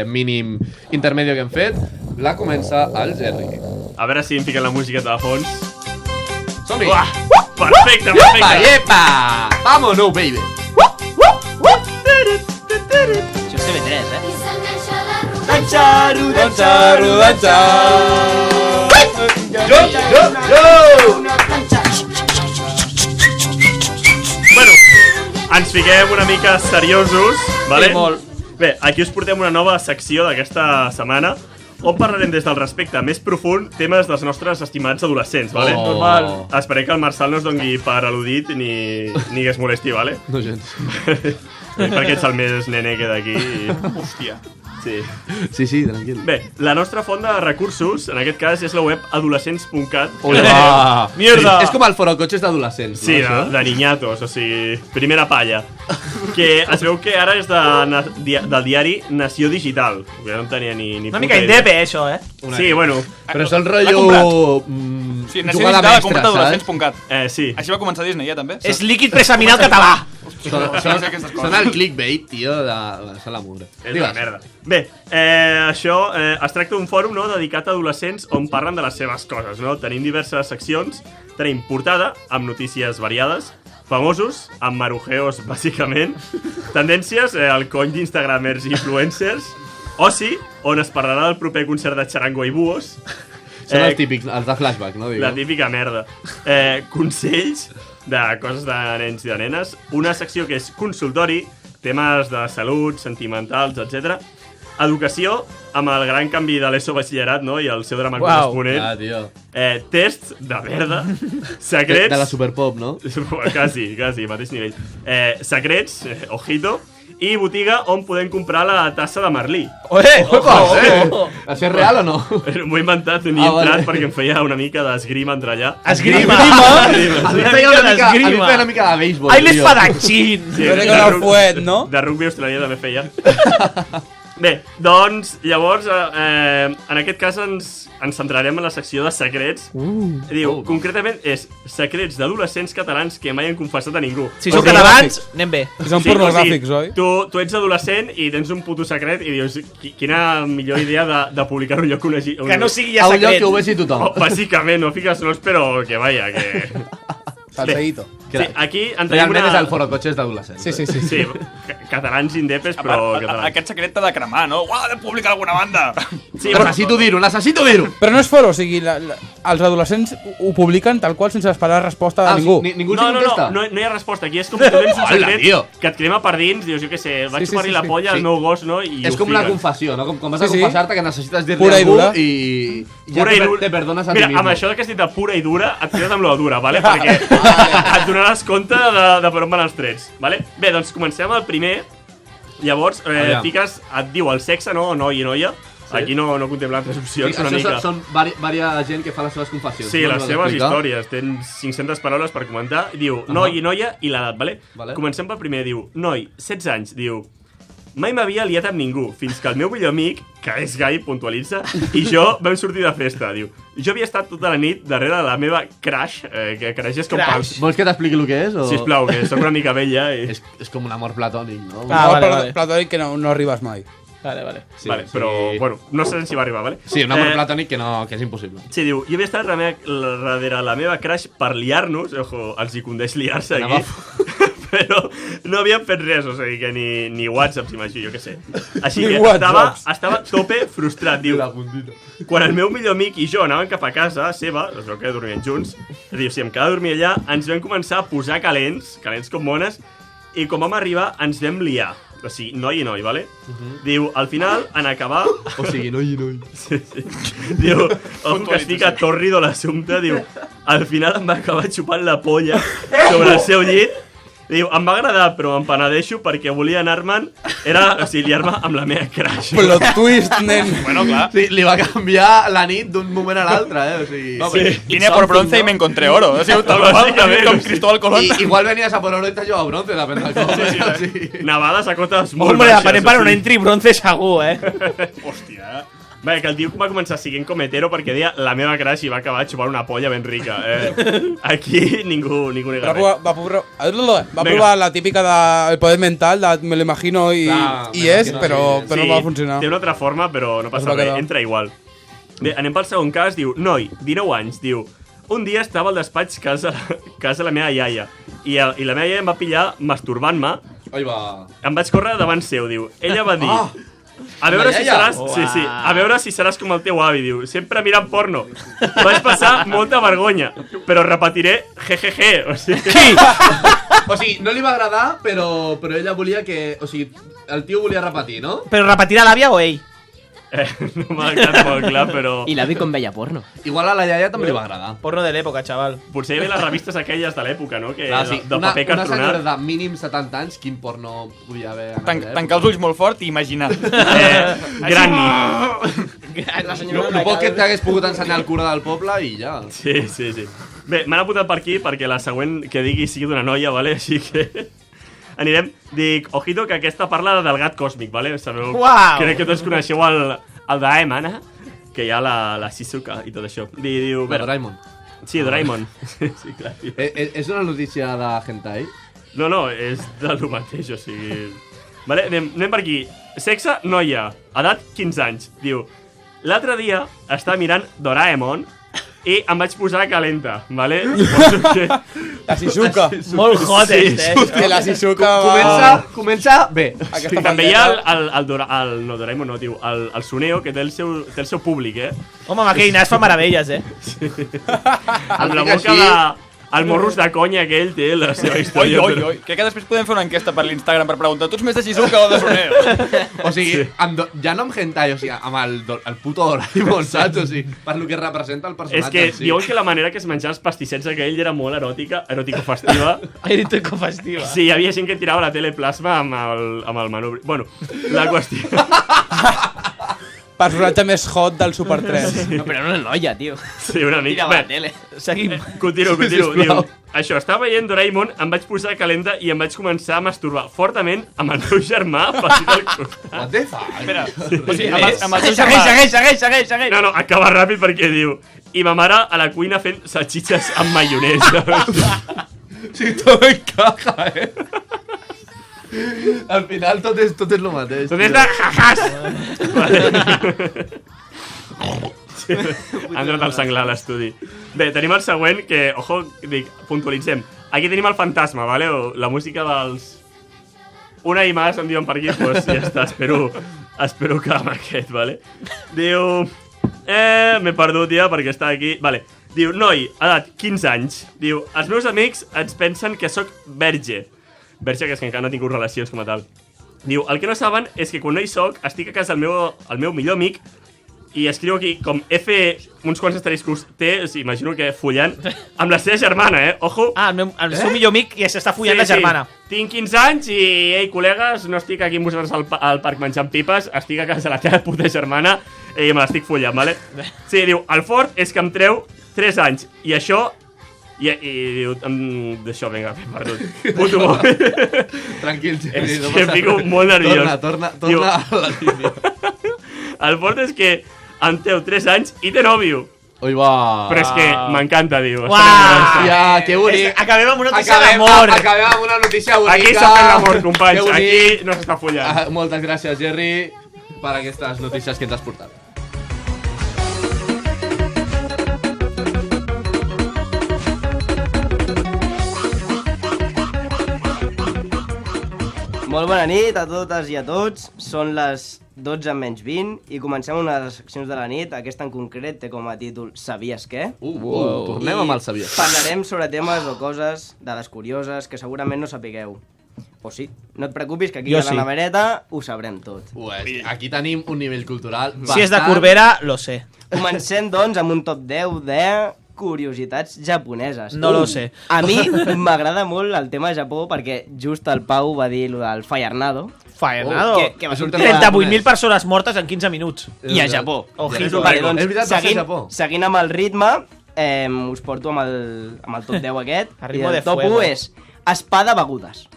mínim intermedio que hem fet, la comença el Jerry. A veure si em fiquen la música de fons. Som-hi! Perfecte, Yepa, perfecte! yepa! Vámonos, baby! Això és TV3, Danxaru, danxaru, danxaru. Bueno, ens fiquem una mica seriosos, vale? Sí, molt. Bé, aquí us portem una nova secció d'aquesta setmana on parlarem des del respecte més profund temes dels nostres estimats adolescents, vale? Normal. Esperem que el Marçal no es doni per al·ludit ni que es molesti, vale? No gens. Perquè ets el més nene que d'aquí. Hòstia. Sí. Sí, tranquil. Bé, la nostra font de recursos, en aquest cas, és la web adolescents.cat. Hola! Mierda! És com el forocotxes d'adolescents, Sí, no? de niñatos, o sigui, primera palla. Que es veu que ara és del diari Nació Digital. Jo no en tenia ni Una mica indepe, això, Sí, bueno. Però és el rotllo... Sí, Nació Digital ha comprat adolescents.cat. Sí. Així va començar Disney, ja, també. És líquid preseminal català. Són el clickbait, tio, de la mugre. És una merda. Bé, això es tracta d'un fòrum, no, dedicat a adolescents on parlen de les seves coses, no? Tenim diverses seccions. Tenim portada, amb notícies variades, famosos, amb marujeos, bàsicament, tendències, el cony d'instagramers i influencers, oci, on es parlarà del proper concert de Charango i Buos. Són els típics, els de flashback, no? La típica merda. Consells de coses de nens i de nenes. Una secció que és consultori, temes de salut, sentimentals, etc. Educació, amb el gran canvi de l'ESO batxillerat, no? I el seu drama corresponent. Ah, tio. Test de merda. Secrets. De la Superpop, no? Quasi, mateix nivell. Secrets, ojito. I botiga on podem comprar la tassa de Merlí. Això és real o no? M'ho he inventat, ni he entrat perquè em feia una mica d'esgrima entre allà. Esgrima? A mi em feia una mica de béisbol. Ai, l'espadachín! De rugby australià també feia. Bé, doncs, llavors, en aquest cas ens centrarem en la secció de secrets. Diu, concretament, és secrets d'adolescents catalans que mai han confessat a ningú. Si són catalans, anem bé. Si són pornogràfics, oi? Tu ets adolescent i tens un puto secret i dius, quina millor idea de publicar un lloc que no sigui ja secret. A un lloc que ho vegi tothom. Bàsicament, no fiques nos, però que vaya, que... Salseïto. Sí, aquí en tenim realment una... és el forocotxes d'adolescents. Sí. Catalans indepes, però catalans. Aquest secret t'ha de cremar, no? Uau, ha de publicar alguna banda! Sí, necessito dir-ho. Però no és foro, o sigui, els adolescents ho publiquen tal qual sense esperar resposta de ningú. Ningú els contesta? No hi ha resposta. Aquí és com si tu tens un secret que et crema per dins, dius, jo què sé, vaig xupar-li la polla al meu gos, no? És com una confessió, no? Com vas a confessar-te que necessites dir-li Pura i a algú dura. i Pura i dura. te perdones a ti Mira, mismo. amb això que has dit de pura i dura, et quedes amb la dura, vale? Perquè et donaràs compte de per on van els trets, vale? Bé, doncs comencem amb el primer. Llavors, fiques, et diu el sexe, no? Noi i noia. Aquí no contemplen altres opcions, una mica. Són vària gent que fa les seves confessions. Sí, les seves històries. Tens 500 paraules per comentar. Diu noi i noia i l'edat, vale? Comencem pel primer. Diu noi, 16 anys. Diu mai m'havia liat amb ningú, fins que el meu millor amic, que és gai, puntualitza, i jo vam sortir de festa, diu. Jo havia estat tota la nit darrere de la meva crush, que crush és com... Vols que t'expliqui el que és? O... Sisplau, que soc una mica vella. I... És com un amor platònic, no? Vale. Platònic que no arribes mai. Vale. Sí, vale, però, bueno, no sé si va arribar, vale? Sí, un amor platònic que és impossible. Sí, diu, jo havia estat darrere la meva crush per liar-nos, ojo, els hi condeix liar-se aquí, però no havíem fet res, o sigui que ni WhatsApp, s'imagina, jo què sé. Així que estava tope frustrat, diu. Quan el meu millor amic i jo anàvem cap a casa seva, es veu que dormien junts, diu, si em quedava a dormir allà, ens vam començar a posar calents com mones, i com vam arribar ens vam liar. O sigui, noi i noi, vale? Diu, al final, en acabar... O sigui, noi i noi. Sí. Diu, ojo que estic a tòrrido l'assumpte, diu, al final em va acabar xupant la polla sobre el seu llit. Diu, em va agradar, però em penedeixo perquè volia anar-me'n, o sigui, liar-me amb la meva crush. Plot twist, nen. Bueno, clar. Sí, li va canviar la nit d'un moment a l'altre, O sigui... Sí. Vine por bronce y me encontré oro. Ha sigut tal qual, com Cristóbal Colón. Igual venies a por oro i t'has llevat bronce, depèn del com. Sí. Nevades a cotes molt baixes. Hombre, baixes. per on entri bronce segur, Hòstia. Bé, que el tio va començar siguent com hetero perquè deia la meva crush i va acabar xupant una polla ben rica. Aquí ningú nega res. Va provar la típica del poder mental, me lo imagino i és, però no va funcionar. Té una altra forma, però no passa res, entra igual. Bé, anem pel segon cas, diu, noi, 19 anys, diu, un dia estava al despatx casa la meva iaia i la meva iaia em va pillar masturbant-me. Em vaig córrer davant seu, diu. Ella va dir... A veure si seràs... Sí, a veure si seràs com el teu avi, diu. Sempre mirant porno. Vaig passar molta vergonya, però repetiré jejeje. O sigui, no li va agradar, però ella volia que... O sigui, el tio volia repetir, no? Però repetirà l'àvia o ell? No m'ha quedat molt clar, però... I l'avi com veia porno. Igual a la iaia també li va agradar. Porno de l'època, xaval. Potser hi havia les revistes aquelles de l'època, no? Que sí. de paper cartonat. Una senyora de mínim 70 anys, quin porno podia haver... Tancar els ulls molt fort i imaginar. Gran. El poc que t'hagués pogut ensenyar el cura del poble i ja. Sí. Bé, m'han apuntat per aquí perquè la següent que digui sigui d'una noia, vale? Així que... Anirem, dic, ojito, que aquesta parla del gat còsmic, vale? Sabeu? Crec que tots coneixeu el Doraemon, que hi ha la Shizuka i tot això. Diu, Doraemon. Sí, Doraemon. Sí, clar. És una notícia de hentai? No, és del mateix, o sigui... Vale, anem per aquí. Sexe, noia, edat 15 anys. Diu, l'altre dia estava mirant Doraemon i em vaig posar calenta, vale? La Shizuka. Molt hot, Hòstia, la Shizuka comença bé. També hi ha el Doraemon, no, tio, el Suneo, que té el seu públic, Home, amb aquell nas fa meravelles, Amb la boca de... El morros de conya aquell té la seva història. Oi. Crec que després podem fer una enquesta per l'Instagram per preguntar, tu ets més de Shizuka o de Suneo? O sigui, ja no amb hentai, o sigui, amb el puto Doraemon, saps? O sigui, per lo que representa el personatge. És que diuen que la manera que es menjava els pastissets aquell era molt eròtico-festiva. Eròtico-festiva. Sí, hi havia gent que tirava la teleplasma amb el menú. Bueno, la qüestió... Personatge més hot del Super 3. No, però no una noia, tio. Sí, una mica. Tira la tele. Seguim. Continuo. Diu, això, estava veient Doraemon, em vaig posar calenta i em vaig començar a masturbar fortament amb el meu germà petit al costat. What the fuck? Espera, o sigui, amb el teu germà... Segueix. No, acaba ràpid perquè diu... I ma mare a la cuina fent salxitxes amb maionesa. Sí, tot encaja, Al final tot és el mateix. Tot és de jajas! Ha entrat el senglar a l'estudi. Bé, tenim el següent que, ojo, dic, puntualitzem. Aquí tenim el fantasma, vale? O la música dels... Una i más, em diuen per aquí, doncs ja està, espero que amb aquest, vale? Diu... m'he perdut ja perquè està aquí... Vale. Diu, noi, edat 15 anys. Diu, els meus amics ens pensen que sóc verge. Verge, que és que encara no he tingut relacions com a tal. Diu, el que no saben és que quan no hi soc, estic a casa el meu millor amic i escriu aquí com F, uns quants asteriscos T, imagino que follant, amb la seva germana, Ojo. El seu millor amic ja s'està follant la germana. Tinc 15 anys i, ei, col·legues, no estic aquí amb vosaltres al parc menjant pipes, estic a casa la teva puta germana i me l'estic follant, vale? Sí, diu, el fort és que em treu 3 anys i això I diu, d'això, vinga, perdut. Puto mòbil. Tranquil, és que em fico molt nerviós. Torna a la línia. El fort és que en teu 3 anys i té nòvio. Ui, va. Però és que m'encanta, diu. Ja, que bonic. Acabem amb una notícia d'amor. Acabem amb una notícia bonica. Aquí s'ha fet l'amor, companys. Aquí no s'està follant. Moltes gràcies, Jerry, per aquestes notícies que ens has portat. Molt bona nit a totes i a tots. Són les 12 menys 20 i comencem una de les seccions de la nit. Aquesta en concret té com a títol Sabies què? Tornem amb el Sabies. Parlarem sobre temes o coses, dades curioses, que segurament no sapigueu. O sí, no et preocupis, que aquí a la Navareta ho sabrem tot. Aquí tenim un nivell cultural bastant... Si és de Corbera, lo sé. Comencem, doncs, amb un top 10 de curiositats japoneses. No lo sé. A mi m'agrada molt el tema de Japó perquè just el Pau va dir lo del Faiernado. Faiernado? Que va sortir 30.000 persones mortes en 15 minuts. I a Japó. Ojito. Vale, doncs, seguint amb el ritme, us porto amb el top 10 aquest. I el top 1 és spa de begudes.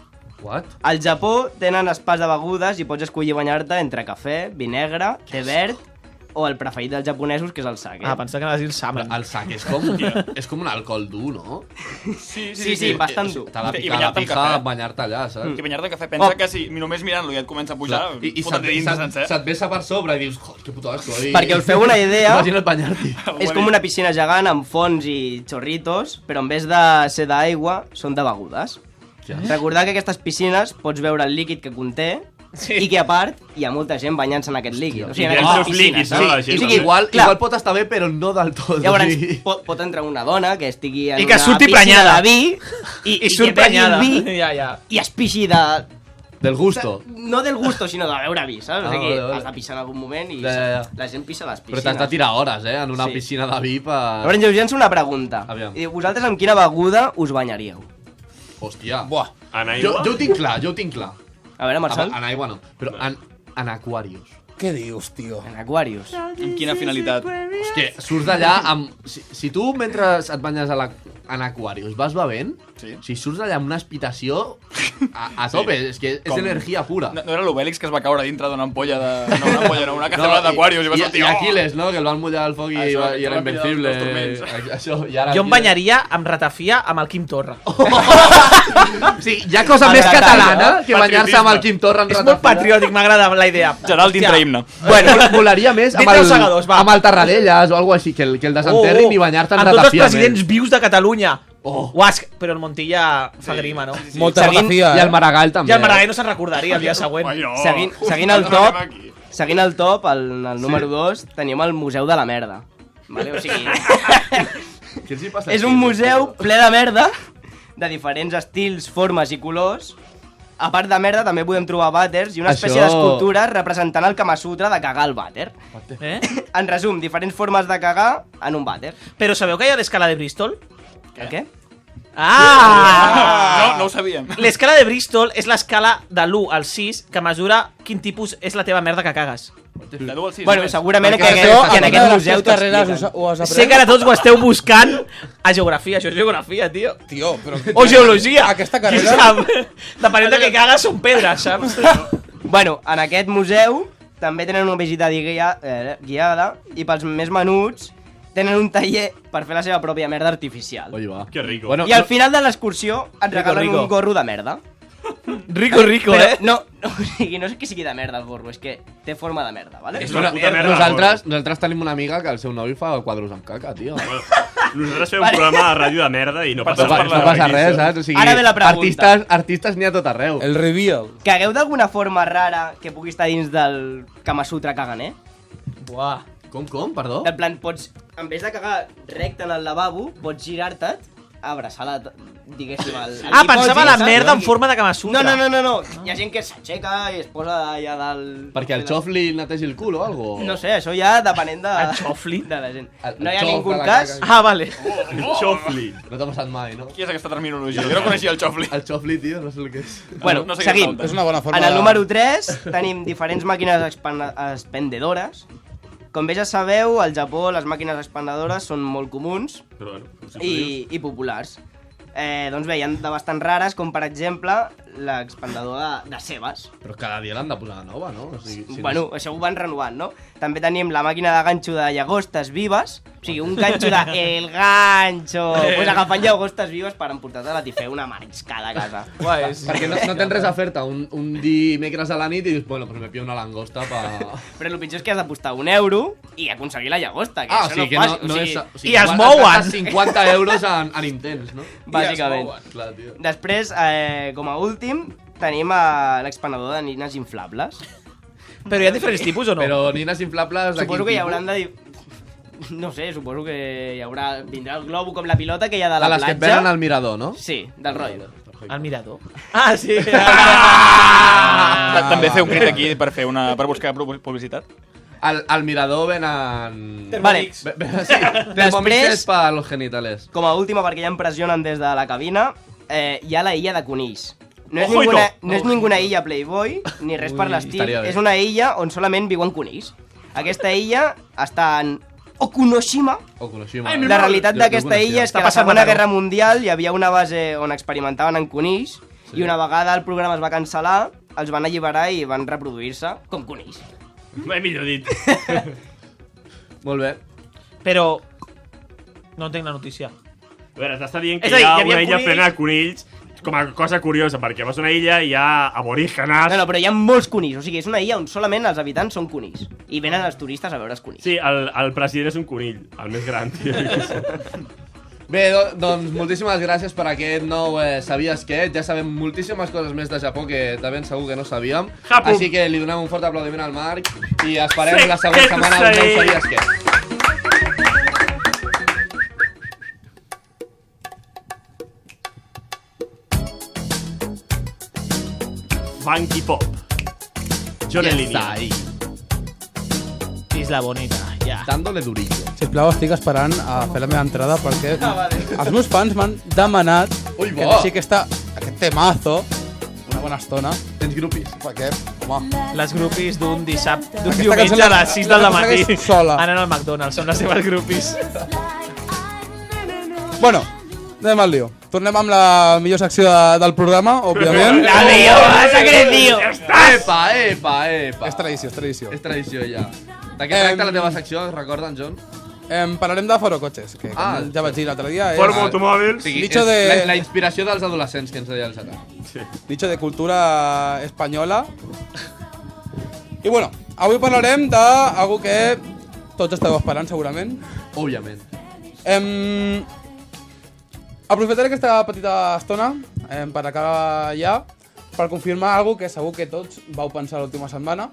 What? Al Japó tenen spas de begudes i pots escollir banyar-te entre cafè, vi negre, té verd o el preferit dels japonesos, que és el sake. Pensava que anaves a dir el samen. El sake és com un alcohol dur, no? Sí, bastant dur. T'ha de picar la pija banyar-te allà, saps? I banyar-te cafè, pensa que si només mirant-lo ja et comença a pujar, se't vessa per sobre i dius, que puto asco. Perquè us feu una idea, imagina't banyar-t'hi. És com una piscina gegant amb fons i xorritos, però en vez de ser d'aigua, són de begudes. Recordar que aquestes piscines pots veure el líquid que conté i que a part hi ha molta gent banyant-se en aquest líquid. O sigui, en aquestes piscines. O sigui, igual pot estar bé, però no del tot. Llavors, pot entrar una dona que estigui en una piscina de vi i surt prenyada. I es pixi de... Del gusto. No del gusto, sinó de beure vi, saps? O sigui, has de pixar en algun moment i la gent pixa a les piscines. Però t'has de tirar hores, en una piscina de vi per... Llavors, us llenço una pregunta. Vosaltres amb quina beguda us banyaríeu? Hòstia. En aigua? Jo ho tinc clar. A veure, Marçal. En aigua no, però en aquarius. Què dius, tio? En aquarius. Amb quina finalitat? Hòstia, surts d'allà amb... Si tu, mentre et banyes en aquarius, vas bevent, si surts d'allà amb una aspiració a tope, és que és energia pura. No era l'Obèlix que es va caure dintre d'una ampolla de... No, una ampolla, no, una cacerola d'aquarius i va sortir... I Aquiles, no?, que el van mullar al foc i era invencible. Jo em banyaria amb ratafia amb el Quim Torra. Sí, hi ha cosa més catalana que banyar-se amb el Quim Torra en ratafia. És molt patriòtic, m'agrada la idea. Gerald dintre himne. Bueno, volaria més amb el Tarradellas o alguna cosa així, que el desenterrin i banyar-te en ratafia. Amb tots els presidents vius de Catalunya. Però el Montilla fa grima, no? Molta ratafia, i el Maragall també. I el Maragall no se'n recordaria el dia següent. Seguint el top, el número 2, tenim el Museu de la Merda. O sigui... És un museu ple de merda, de diferents estils, formes i colors. A part de merda també podem trobar vàters i una espècie d'escultura representant el Kama Sutra de cagar al vàter. En resum, diferents formes de cagar en un vàter. Però sabeu que hi ha l'escala de Bristol? El què? No ho sabíem. L'escala de Bristol és l'escala de l'1 al 6 que mesura quin tipus és la teva merda que cagues. De l'1 al 6. Bueno, segurament que en aquest museu t'ho expliquen. Sé que ara tots ho esteu buscant a geografia. Això és geografia, tio. O geologia. Aquesta carrera... Depenent de què cagues són pedres, saps? Bueno, en aquest museu també tenen una visita guiada i pels més menuts tenen un taller per fer la seva pròpia merda artificial. Que rico. I al final de l'excursió et regalen un gorro de merda. Rico, però no és que sigui de merda el gorro, és que té forma de merda, ¿vale? Nosaltres tenim una amiga que el seu nòvio fa quadros amb caca, tio. Nosaltres fem un programa de ràdio de merda i no passa res, saps? O sigui, ara ve la pregunta. Artistes n'hi ha tot arreu. El reveal. Cagueu d'alguna forma rara que pugui estar dins del Kama Sutra caganer? Buah. Com, perdó? En plan, pots, en vez de cagar recte en el lavabo, pots girar-te't, abraçar la, diguéssim, el pensava la merda en forma de Kama Sutra. No. Hi ha gent que s'aixeca i es posa allà dalt... Perquè el xofli netegi el cul o algo? No sé, això ja depenent de... El xofli? De la gent. No hi ha ningú cas... Vale. El xofli. No t'ha passat mai, no? Qui és aquesta terminologia? Jo no coneixia el xofli. El xofli, tio, no sé el que és. Bueno, seguim. És una bona forma en el número 3 tenim diferents màquines expendedores. Com bé ja sabeu, al Japó les màquines expandadores són molt comuns Però bueno, i populars. Doncs bé, hi ha de bastant rares, com per exemple l'expandador de cebes. Però cada dia l'han de posar nova, no? O sigui, si Bueno, això ho van renovant, no? També tenim la màquina de ganxo de llagostes vives, o sigui, un ganxo de el ganxo, pues agafant llagostes vives per emportar-te-la i fer una mariscada a casa. Perquè no tens res a fer-te un dimecres a la nit i dius, bueno, pues me pillo una langosta pa... Però el pitjor és que has d'apostar €1 i aconseguir la llagosta, que això o sigui, no és fàcil. no o és... sigui, O sigui, I es igual mouen. has gastat 50 euros en intents, no? Bàsicament. Clar, tio. Després, com a últim, tenim l'expandador de nines inflables. Però hi ha diferents tipus o no? Però nines inflables de Suposo quin que hi tipus? hauran de... No sé, suposo que hi haurà... Vindrà el globo com la pilota que hi ha de la De les platja. que et venen al mirador, no? Sí, del rotllo. El mirador. Ah, sí. També fer un crit aquí per buscar publicitat. Al mirador venen... Thermomix. Vale. Sí, Thermomix és per los genitales. Com a última, perquè ja em pressionen des de la cabina, hi ha la illa de conills. No és, Ojo, no és ninguna illa Playboy, ni res per l'estil. estaria bé. És una illa on solament viuen conills. Aquesta illa està en Okunoshima. Okunoshima. La realitat d'aquesta illa és que a la Segona Guerra Mundial hi havia una base on experimentaven en conills i una vegada el programa es va cancel·lar, els van alliberar i van reproduir-se com conills. Mai millor dit. Molt bé. Però... no entenc la notícia. A veure, t'està dient que És a dir, hi ha hi havia una illa conills- plena de conills com a cosa curiosa, perquè vas a una illa i hi ha aborígenes... No, però hi ha molts conills, o sigui, és una illa on solament els habitants són conills. I venen els turistes a veure els conills. Sí, el president és un conill, el més gran, tio. Bé, doncs moltíssimes gràcies per aquest nou Sabies Què. Ja sabem moltíssimes coses més de Japó que de ben segur que no sabíem. Japó. Així que li donem un fort aplaudiment al Marc i esperem la següent setmana un nou Sabies Què. Funky Pop. John en línia. Isla Bonita, ja. Dándole durillo. Sisplau, estic esperant a fer la meva entrada perquè els meus fans m'han demanat Ui, que bo. deixi aquest temazo una bona estona. Tens grupis? Perquè, home... Les grupis d'un dissabte, d'un Aquesta cançó diumenge a la- les 6 la del cançó matí. que és sola. Anant al McDonald's, són les seves grupis. Bueno, anem al lío. Tornem amb la millor secció del programa, òbviament. La millor, secret, tio. Epa. És tradició, és tradició. És tradició, ja. De què tracta la teva secció, recorda'n, John? Parlarem de forocoches, que com ja vaig dir l'altre dia... Formo automòbils. Sí, Dicho és de... la inspiració dels adolescents que ens deia el Sata. Sí. Dicho de cultura espanyola. I bueno, avui parlarem d'algú que tots esteu esperant, segurament. Òbviament. Aprofitaré aquesta petita estona per acabar ja per confirmar algo que segur que tots vau pensar l'última setmana.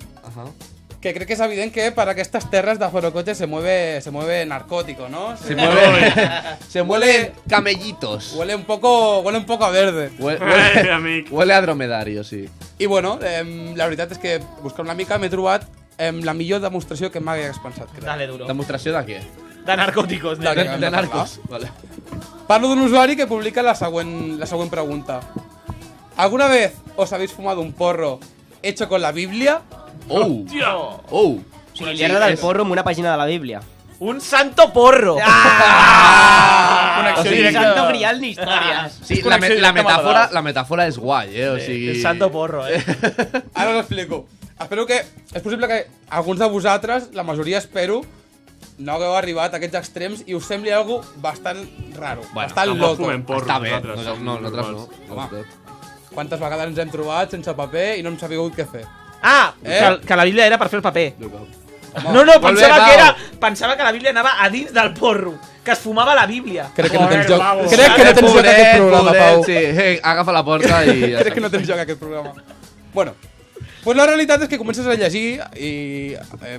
Que crec que es evident que para aquestes terres de Forocoche se mueve narcótico, ¿no? Se mueven camellitos. Huele un poco a verde. Huele a dromedario, sí. I bueno, la veritat és que buscant una mica m'he trobat la millor demostració que m'hagués pensat. Crec. Dale duro. Demostració de què? De narcóticos. De narcos. Vale. Parlo d'un usuari que publica la següent pregunta. ¿Alguna vez os habéis fumado un porro hecho con la Biblia? Oh! O sigui, li agrada el porro amb una pàgina de la Bíblia. Un santo porro! Connexió directa. Santo grial ni històries. Sí, la metàfora és guai, o sigui... El santo porro, Ara us explico. Espero que... És possible que alguns de vosaltres, la majoria espero, no hagueu arribat a aquests extrems i us sembli algo bastant raro, bastant loco. Està bé, nosaltres no. Home, quantes vegades ens hem trobat sense paper i no hem sabut què fer. Ah, que la Bíblia era per fer el paper. No, pensava que la Bíblia anava a dins del porro, que es fumava la Bíblia. Crec que no tens joc. Crec que no tens joc aquest programa, Pau. Sí, agafa la porta i... Crec que no tens joc aquest programa. Bueno, pues la realitat és que comences a llegir i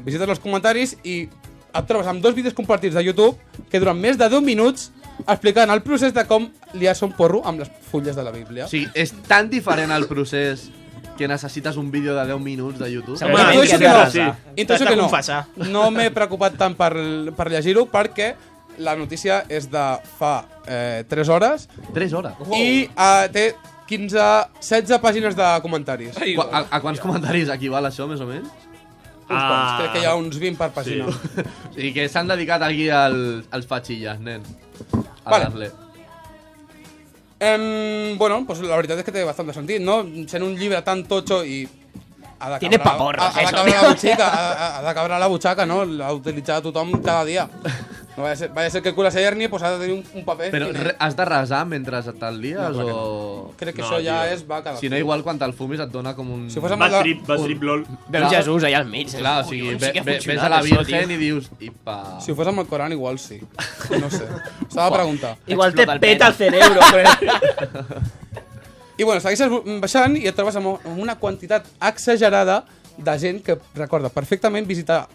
visites els comentaris i et trobes amb 2 vídeos compartits de YouTube que duren més de 10 minuts explicant el procés de com liar-se un porro amb les fulles de la Bíblia. Sí, és tan diferent el procés que necessites un vídeo de 10 minuts de YouTube. Intueixo que no. No m'he preocupat tant per llegir-ho perquè la notícia és de fa 3 hores. 3 hores? I té 16 pàgines de comentaris. A quants comentaris equival això, més o menys? quants, crec que hi ha uns 20 per pàgina. I que s'han dedicat aquí als fatxilles, nen. A Vale. darle. Bueno, pues la veritat és que té bastant sentit, no? Sent un llibre tan totxo i... Tiene paporros, ha de eso, cabre tío. la butxaca, ha de cabre la butxaca, no? L'ha d'utilitzar tothom cada dia. No vaya a ser que el cul s'allerni, pues ha de tenir un paper. Però has de resar mentre te'l lies No, o...? Crec que això ja va cada Si no, igual quan te'l fumis et dona com un... Si fos amb Bad trip, lol. Veus Jesús allà al mig. Clar, o sigui, Sí que ha ves funcionat, a la això, Virgen tio. i dius... Ipa... Si ho fos amb el Coran, igual sí. No sé. S'ha de preguntar. Igual te peta el cerebro. I bueno, segueixes baixant i et trobes amb una quantitat exagerada de gent que recorda perfectament visitar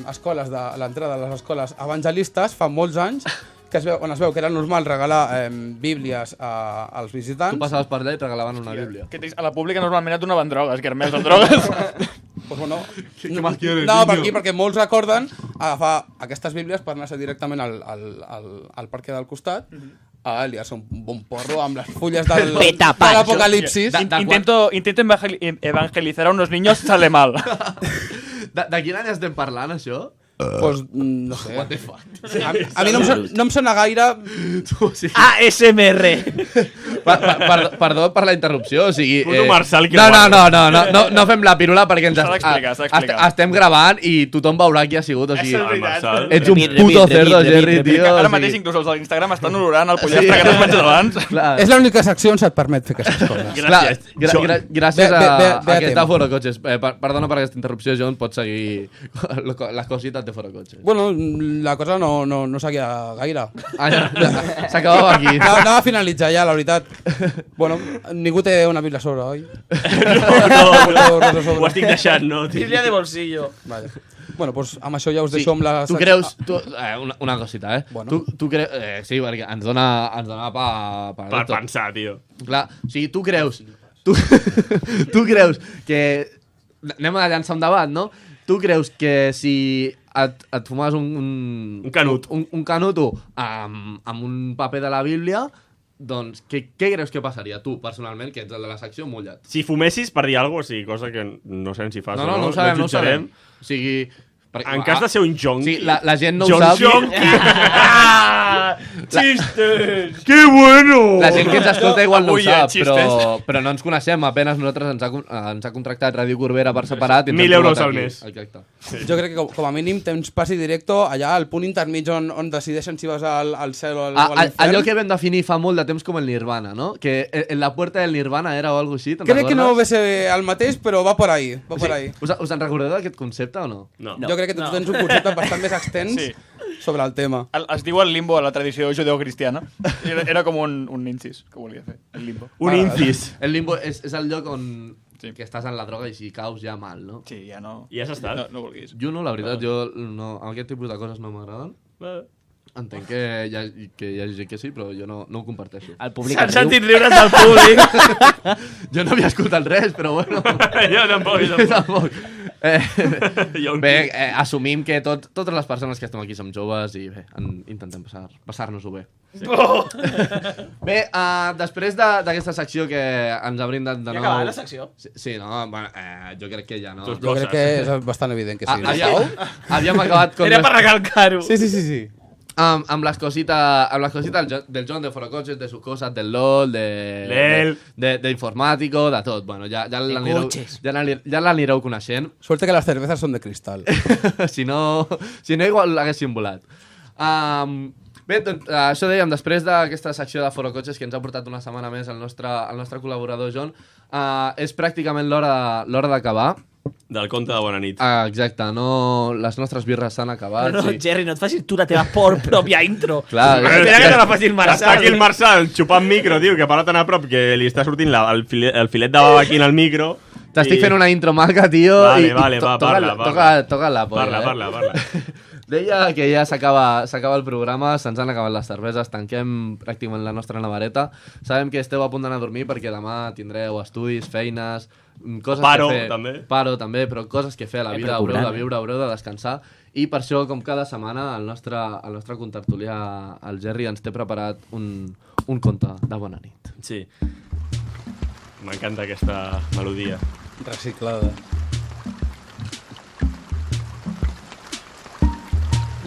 escoles de l'entrada de les escoles evangelistes fa molts anys, que on es veu que era normal regalar bíblies als visitants. Tu passaves per allà i et regalaven una bíblia. Que a la pública normalment et donaven drogues, que hermels amb drogues. Pues bueno, ¿Qué más quieres, no, per niño? aquí, perquè molts recorden agafar aquestes bíblies per anar-se directament al parc del costat, a liar-se un bon porro amb les fulles de l'apocalipsis. Intento evangelizar a unos niños, sale mal. De quin any estem parlant, això? Pues no sé. What the fuck? A mi no em sona gaire... ASMR. Perdó per la interrupció, o sigui... Puto Marçal, que no fem la pirula perquè ens S'ha d'explicar. estem gravant i tothom veurà qui ha sigut, o sigui... Marçal. Ets un puto cerdo, Jerry, tio. Ara mateix inclús els de l'Instagram estan olorant el pollastre que t'has menjat abans. És l'única secció on se't permet fer aquestes coses. Gràcies a Ve aquesta tema. Forocotxes. Perdona per aquesta interrupció, John, pots seguir les cosites de Forocotxes. Bueno, la cosa no seguia gaire. S'acabava aquí. Anava a finalitzar ja, la veritat. Bueno, ningú té una bíblia sobre, oi? No, ho estic deixant, no? Bíblia de bolsillo. Vale. Bueno, doncs amb això ja us deixo amb la... Tu creus... Una cosita, Bueno. Tu creus... Sí, perquè ens dona Per pensar, tio. Clar, o sigui, tu creus... Tu creus que... Anem a llançar un debat, no? Tu creus que si et fumes un canut, un canuto amb un paper de la Bíblia, doncs què creus que passaria tu, personalment, que ets el de la secció mullat? Si fumessis per dir alguna cosa, o sigui, cosa que no sabem si fas o no, no ho jutjarem. O sigui... En cas de ser un jonqui... Sí, la gent no ho sap. Xistes! Que bueno! La gent que ens escolta igual no ho Avui, sap, xistes. però no ens coneixem. Apenas nosaltres ens ha contractat Ràdio Corbera per separat. 1.000 euros al mes. Exacte. Jo crec que com a mínim tens passi directo allà al punt intermig on decideixen si vas al cel o a l'infern. Allò que vam definir fa molt de temps com el Nirvana, no? Que en la puerta del Nirvana era o algo així. Crec que no ve ser el mateix, però va por ahí. Va por ahí. Us en recordeu d'aquest concepte o no? No. Jo crec que tu tens un concepte bastant més extens sobre el tema. Es diu el limbo a la tradició judeocristiana. Era com un incís que volia fer, el limbo. Un incís. El limbo és el lloc on que estàs en la droga i si caus ja mal, no? Sí, ja no... I has estat? No vulguis. Jo no, la veritat, jo no, aquest tipus de coses no m'agraden. Entenc que hi ha gent que sí, però jo no ho comparteixo. El públic S'han sentit riures del públic. Jo no havia escoltat res, però bueno. Jo tampoc. Bé, assumim que totes les persones que estem aquí som joves i bé, intentem passar-nos-ho bé. Bé, després d'aquesta secció que ens ha brindat de nou... Ja acaba la secció? Sí, no, bueno, jo crec que ja no. Jo crec que és bastant evident que sí. Havíem acabat... Era per recalcar-ho. Sí. Amb les cosites del John, de Forocotxes, de sus cosas, del LOL, d'informàtico, de tot. Bueno, ja l'anireu coneixent. Suerte que les cervezas són de cristal. si no igual l'haguéssim volat. Bé, doncs, això dèiem, després d'aquesta secció de Forocotxes que ens ha portat una setmana més el nostre col·laborador John, és pràcticament l'hora d'acabar. Del conte de bona nit. Exacte, les nostres birres s'han acabat. No, Jerry, no et facis tu la teva pròpia intro. Clar, espera que te la faci el Marçal. Està aquí el Marçal xupant micro, tio, que ha parat tan a prop que li està sortint el filet de bava aquí en el micro. T'estic fent una intro maca, tio. Vale, va, parla. Toca-la, Parla. Deia que ja s'acaba el programa, se'ns han acabat les cerveses, tanquem pràcticament la nostra nevareta. Sabem que esteu a punt d'anar a dormir perquè demà tindreu estudis, feines, coses Paro, que fer. també. Paro, també, però coses que fer a la vida, haureu de viure, haureu de descansar. I per això, com cada setmana, el nostre contertulià, el Jerry, ens té preparat un conte de bona nit. Sí. M'encanta aquesta melodia. Reciclada.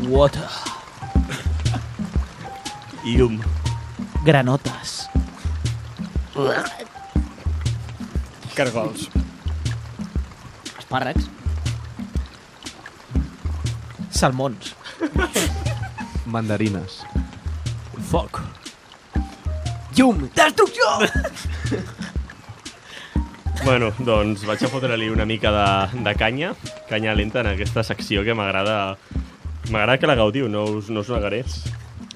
Water. Llum. Granotes. Cargols. Espàrrecs. Salmons. Mandarines. Foc. Llum. Destrucció! Bueno, doncs vaig a fotre-li una mica de canya lenta en aquesta secció que m'agrada que la gaudiu, no us negaré,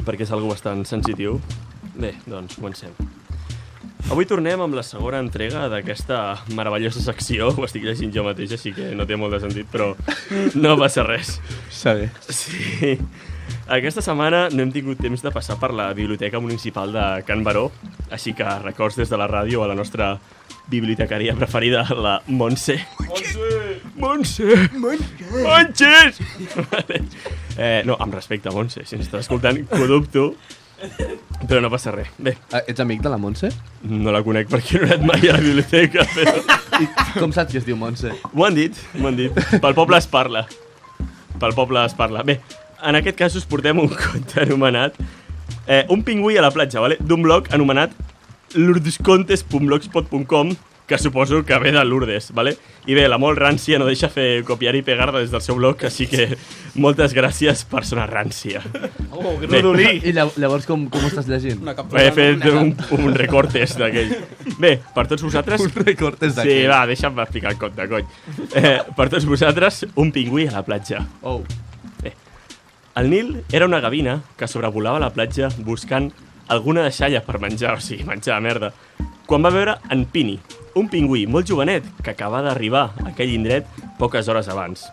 perquè és algo bastant sensitiu. Bé, doncs comencem. Avui tornem amb la segona entrega d'aquesta meravellosa secció. Ho estic llegint jo mateix, així que no té molt de sentit, però no passa res. Saber. Sí. Aquesta setmana no hem tingut temps de passar per la Biblioteca Municipal de Can Baró, així que records des de la ràdio a la nostra bibliotecària preferida, la Montse. Montse! Monches! No, amb respecte, Montse, si ens estàs escoltant, que ho dubto, però no passa res. Bé. Ets amic de la Montse? No la conec perquè no he anat mai a la biblioteca, però... I com saps que es diu Montse? M'ho han dit. Pel poble es parla. Bé, en aquest cas us portem un conte anomenat Un pingüí a la platja, vale? D'un blog anomenat lourdescontes.blogspot.com, que suposo que ve de Lourdes, vale? I bé, la molt rància no deixa fer copiar i pegar des del seu blog, així que moltes gràcies, persona rància. Oh, que rodolí! I llavors com ho estàs llegint? He fet un recortes d'aquell. Bé, per tots vosaltres... Un recortes d'aquell. Sí, va, deixa'm explicar el conte, cony. Per tots vosaltres, un pingüí a la platja. Oh. Bé. El Nil era una gavina que sobrevolava la platja buscant alguna deixalla per menjar, o sigui, menjar merda, quan va veure en Pini, un pingüí molt jovenet que acabava d'arribar a aquell indret poques hores abans.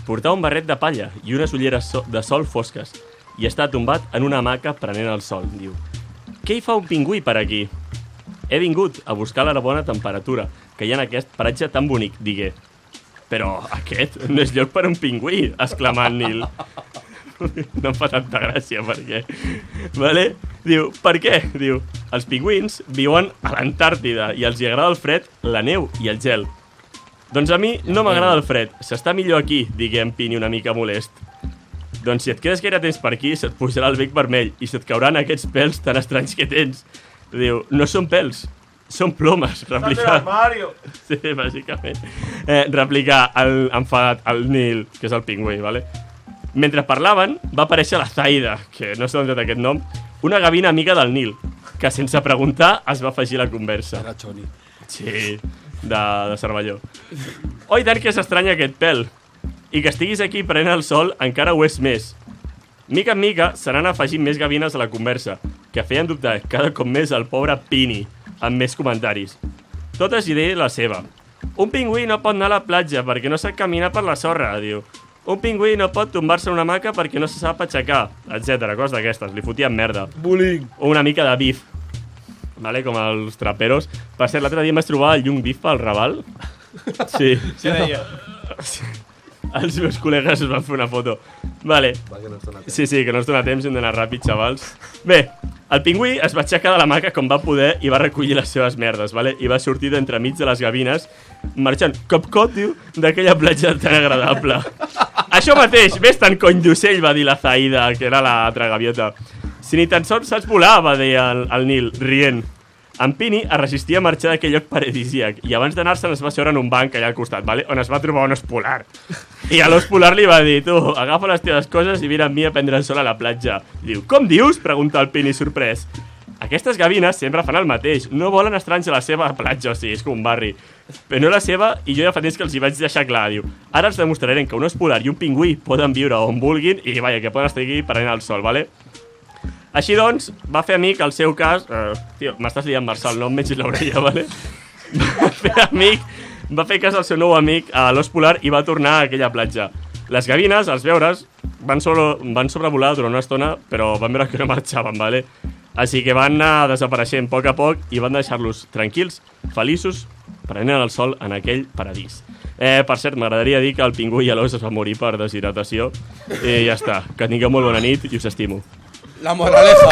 Portava un barret de palla i unes ulleres de sol fosques i està tombat en una hamaca prenent el sol. Diu, què hi fa un pingüí per aquí? He vingut a buscar la bona temperatura que hi ha en aquest paratge tan bonic, digué. Però aquest no és lloc per un pingüí, exclamà el Nil. No em fa tanta gràcia, perquè... Vale? Diu, per què? Diu, els pingüins viuen a l'Antàrtida i els hi agrada el fred, la neu i el gel. Doncs a mi no m'agrada el fred, s'està millor aquí, digué en Pini una mica molest. Doncs si et quedes gaire temps per aquí, se't pujarà el bec vermell i se't cauran aquests pèls tan estranys que tens. Diu, no són pèls, són plomes, replicar... Sí, bàsicament. Replicar enfadat al Nil, que és el pingüí, vale? Mentre parlaven, va aparèixer la Zaida, que no sé d'on té aquest nom, una gavina amiga del Nil, que sense preguntar es va afegir a la conversa. Era Choni. Sí, de Cervelló. Oi, tant que s'estranya aquest pèl. I que estiguis aquí prenent el sol encara ho és més. Mica en mica s'aran afegint més gavines a la conversa, que feien dubtar cada cop més el pobre Pini, amb més comentaris. Totes idees la seva. Un pingüí no pot anar a la platja perquè no sap caminar per la sorra, diu. Un pingüí no pot tombar-se en una hamaca perquè no se sap aixecar, etc. Coses d'aquestes, li fotien merda. Bullying. O una mica de bif, vale? Com els traperos. Per cert, l'altre dia em vaig trobar el Young Beef pel Raval. Sí. Què deia? Els meus col·legues es van fer una foto. Vale. Sí, que no ens dona temps, hem d'anar ràpid, xavals. Bé, el pingüí es va aixecar de la hamaca com va poder i va recollir les seves merdes, vale? I va sortir d'entremig de les gavines, marxant cop, diu, d'aquella platja tan agradable. Això mateix, ves tant cony d'ocell, va dir la Zaida, que era l'altra gaviota. Si ni tan sols saps volar, va dir el Nil, rient. En Pini es resistia a marxar d'aquell lloc paradisíac i abans d'anar-se'n es va seure en un banc allà al costat, vale? On es va trobar un ós polar. I a l'ós polar li va dir, tu, agafa les teves coses i vine amb mi a prendre el sol a la platja. Diu, com dius? Pregunta el Pini sorprès. Aquestes gavines sempre fan el mateix, no volen estranys a la seva platja, o sigui, és com un barri. Però no la seva, i jo ja fa temps que els hi vaig deixar clar, diu. Ara els demostrarem que un ós polar i un pingüí poden viure on vulguin i, vaja, que poden estar aquí prenent el sol, vale? Així doncs, va fer amic el seu cas... Tio, m'estàs liant, Marçal, no em mengis l'orella, vale? Va fer cas al seu nou amic, a l'ós polar, i va tornar a aquella platja. Les gavines, als veure's, van sobrevolar durant una estona, però van veure que no marxaven, vale? Així que van anar desapareixent a poc i van deixar-los tranquils, feliços, prenent el sol en aquell paradís. Per cert, m'agradaria dir que el pingüí i l'ós es va morir per deshidratació. I ja està. Que tingueu molt bona nit i us estimo. La moraleja.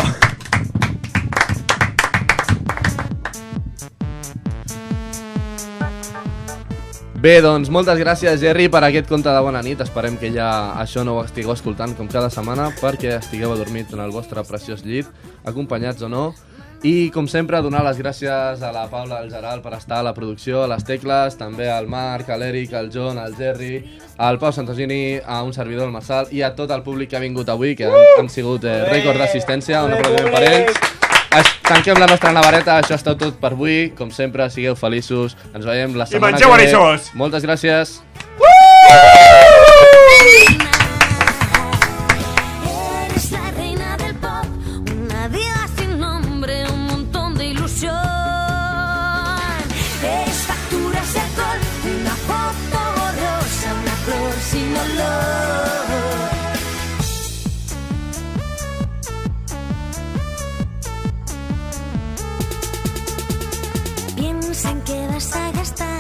Bé, doncs moltes gràcies, Jerry, per aquest conte de bona nit. Esperem que ja això no ho estigueu escoltant com cada setmana perquè estigueu adormits en el vostre preciós llit, acompanyats o no. I, com sempre, donar les gràcies a la Paula, al Gerald, per estar a la producció, a les tecles, també al Marc, a l'Eric, al John, al Jerry, al Pau Santagini, a un servidor, el Marçal, i a tot el públic que ha vingut avui, que han sigut rècord d'assistència. Un aplaudiment per ells. Tanquem la nostra navareta, això ha estat tot per avui. Com sempre, sigueu feliços. Ens veiem la setmana que ve. I mengeu areixos! Moltes gràcies. Eres la reina del pop, una diva sin nombre, un montón de ilusión. Es facturas de alcohol, una foto borrosa, una flor sin olor. Piensa en qué vas a gastar.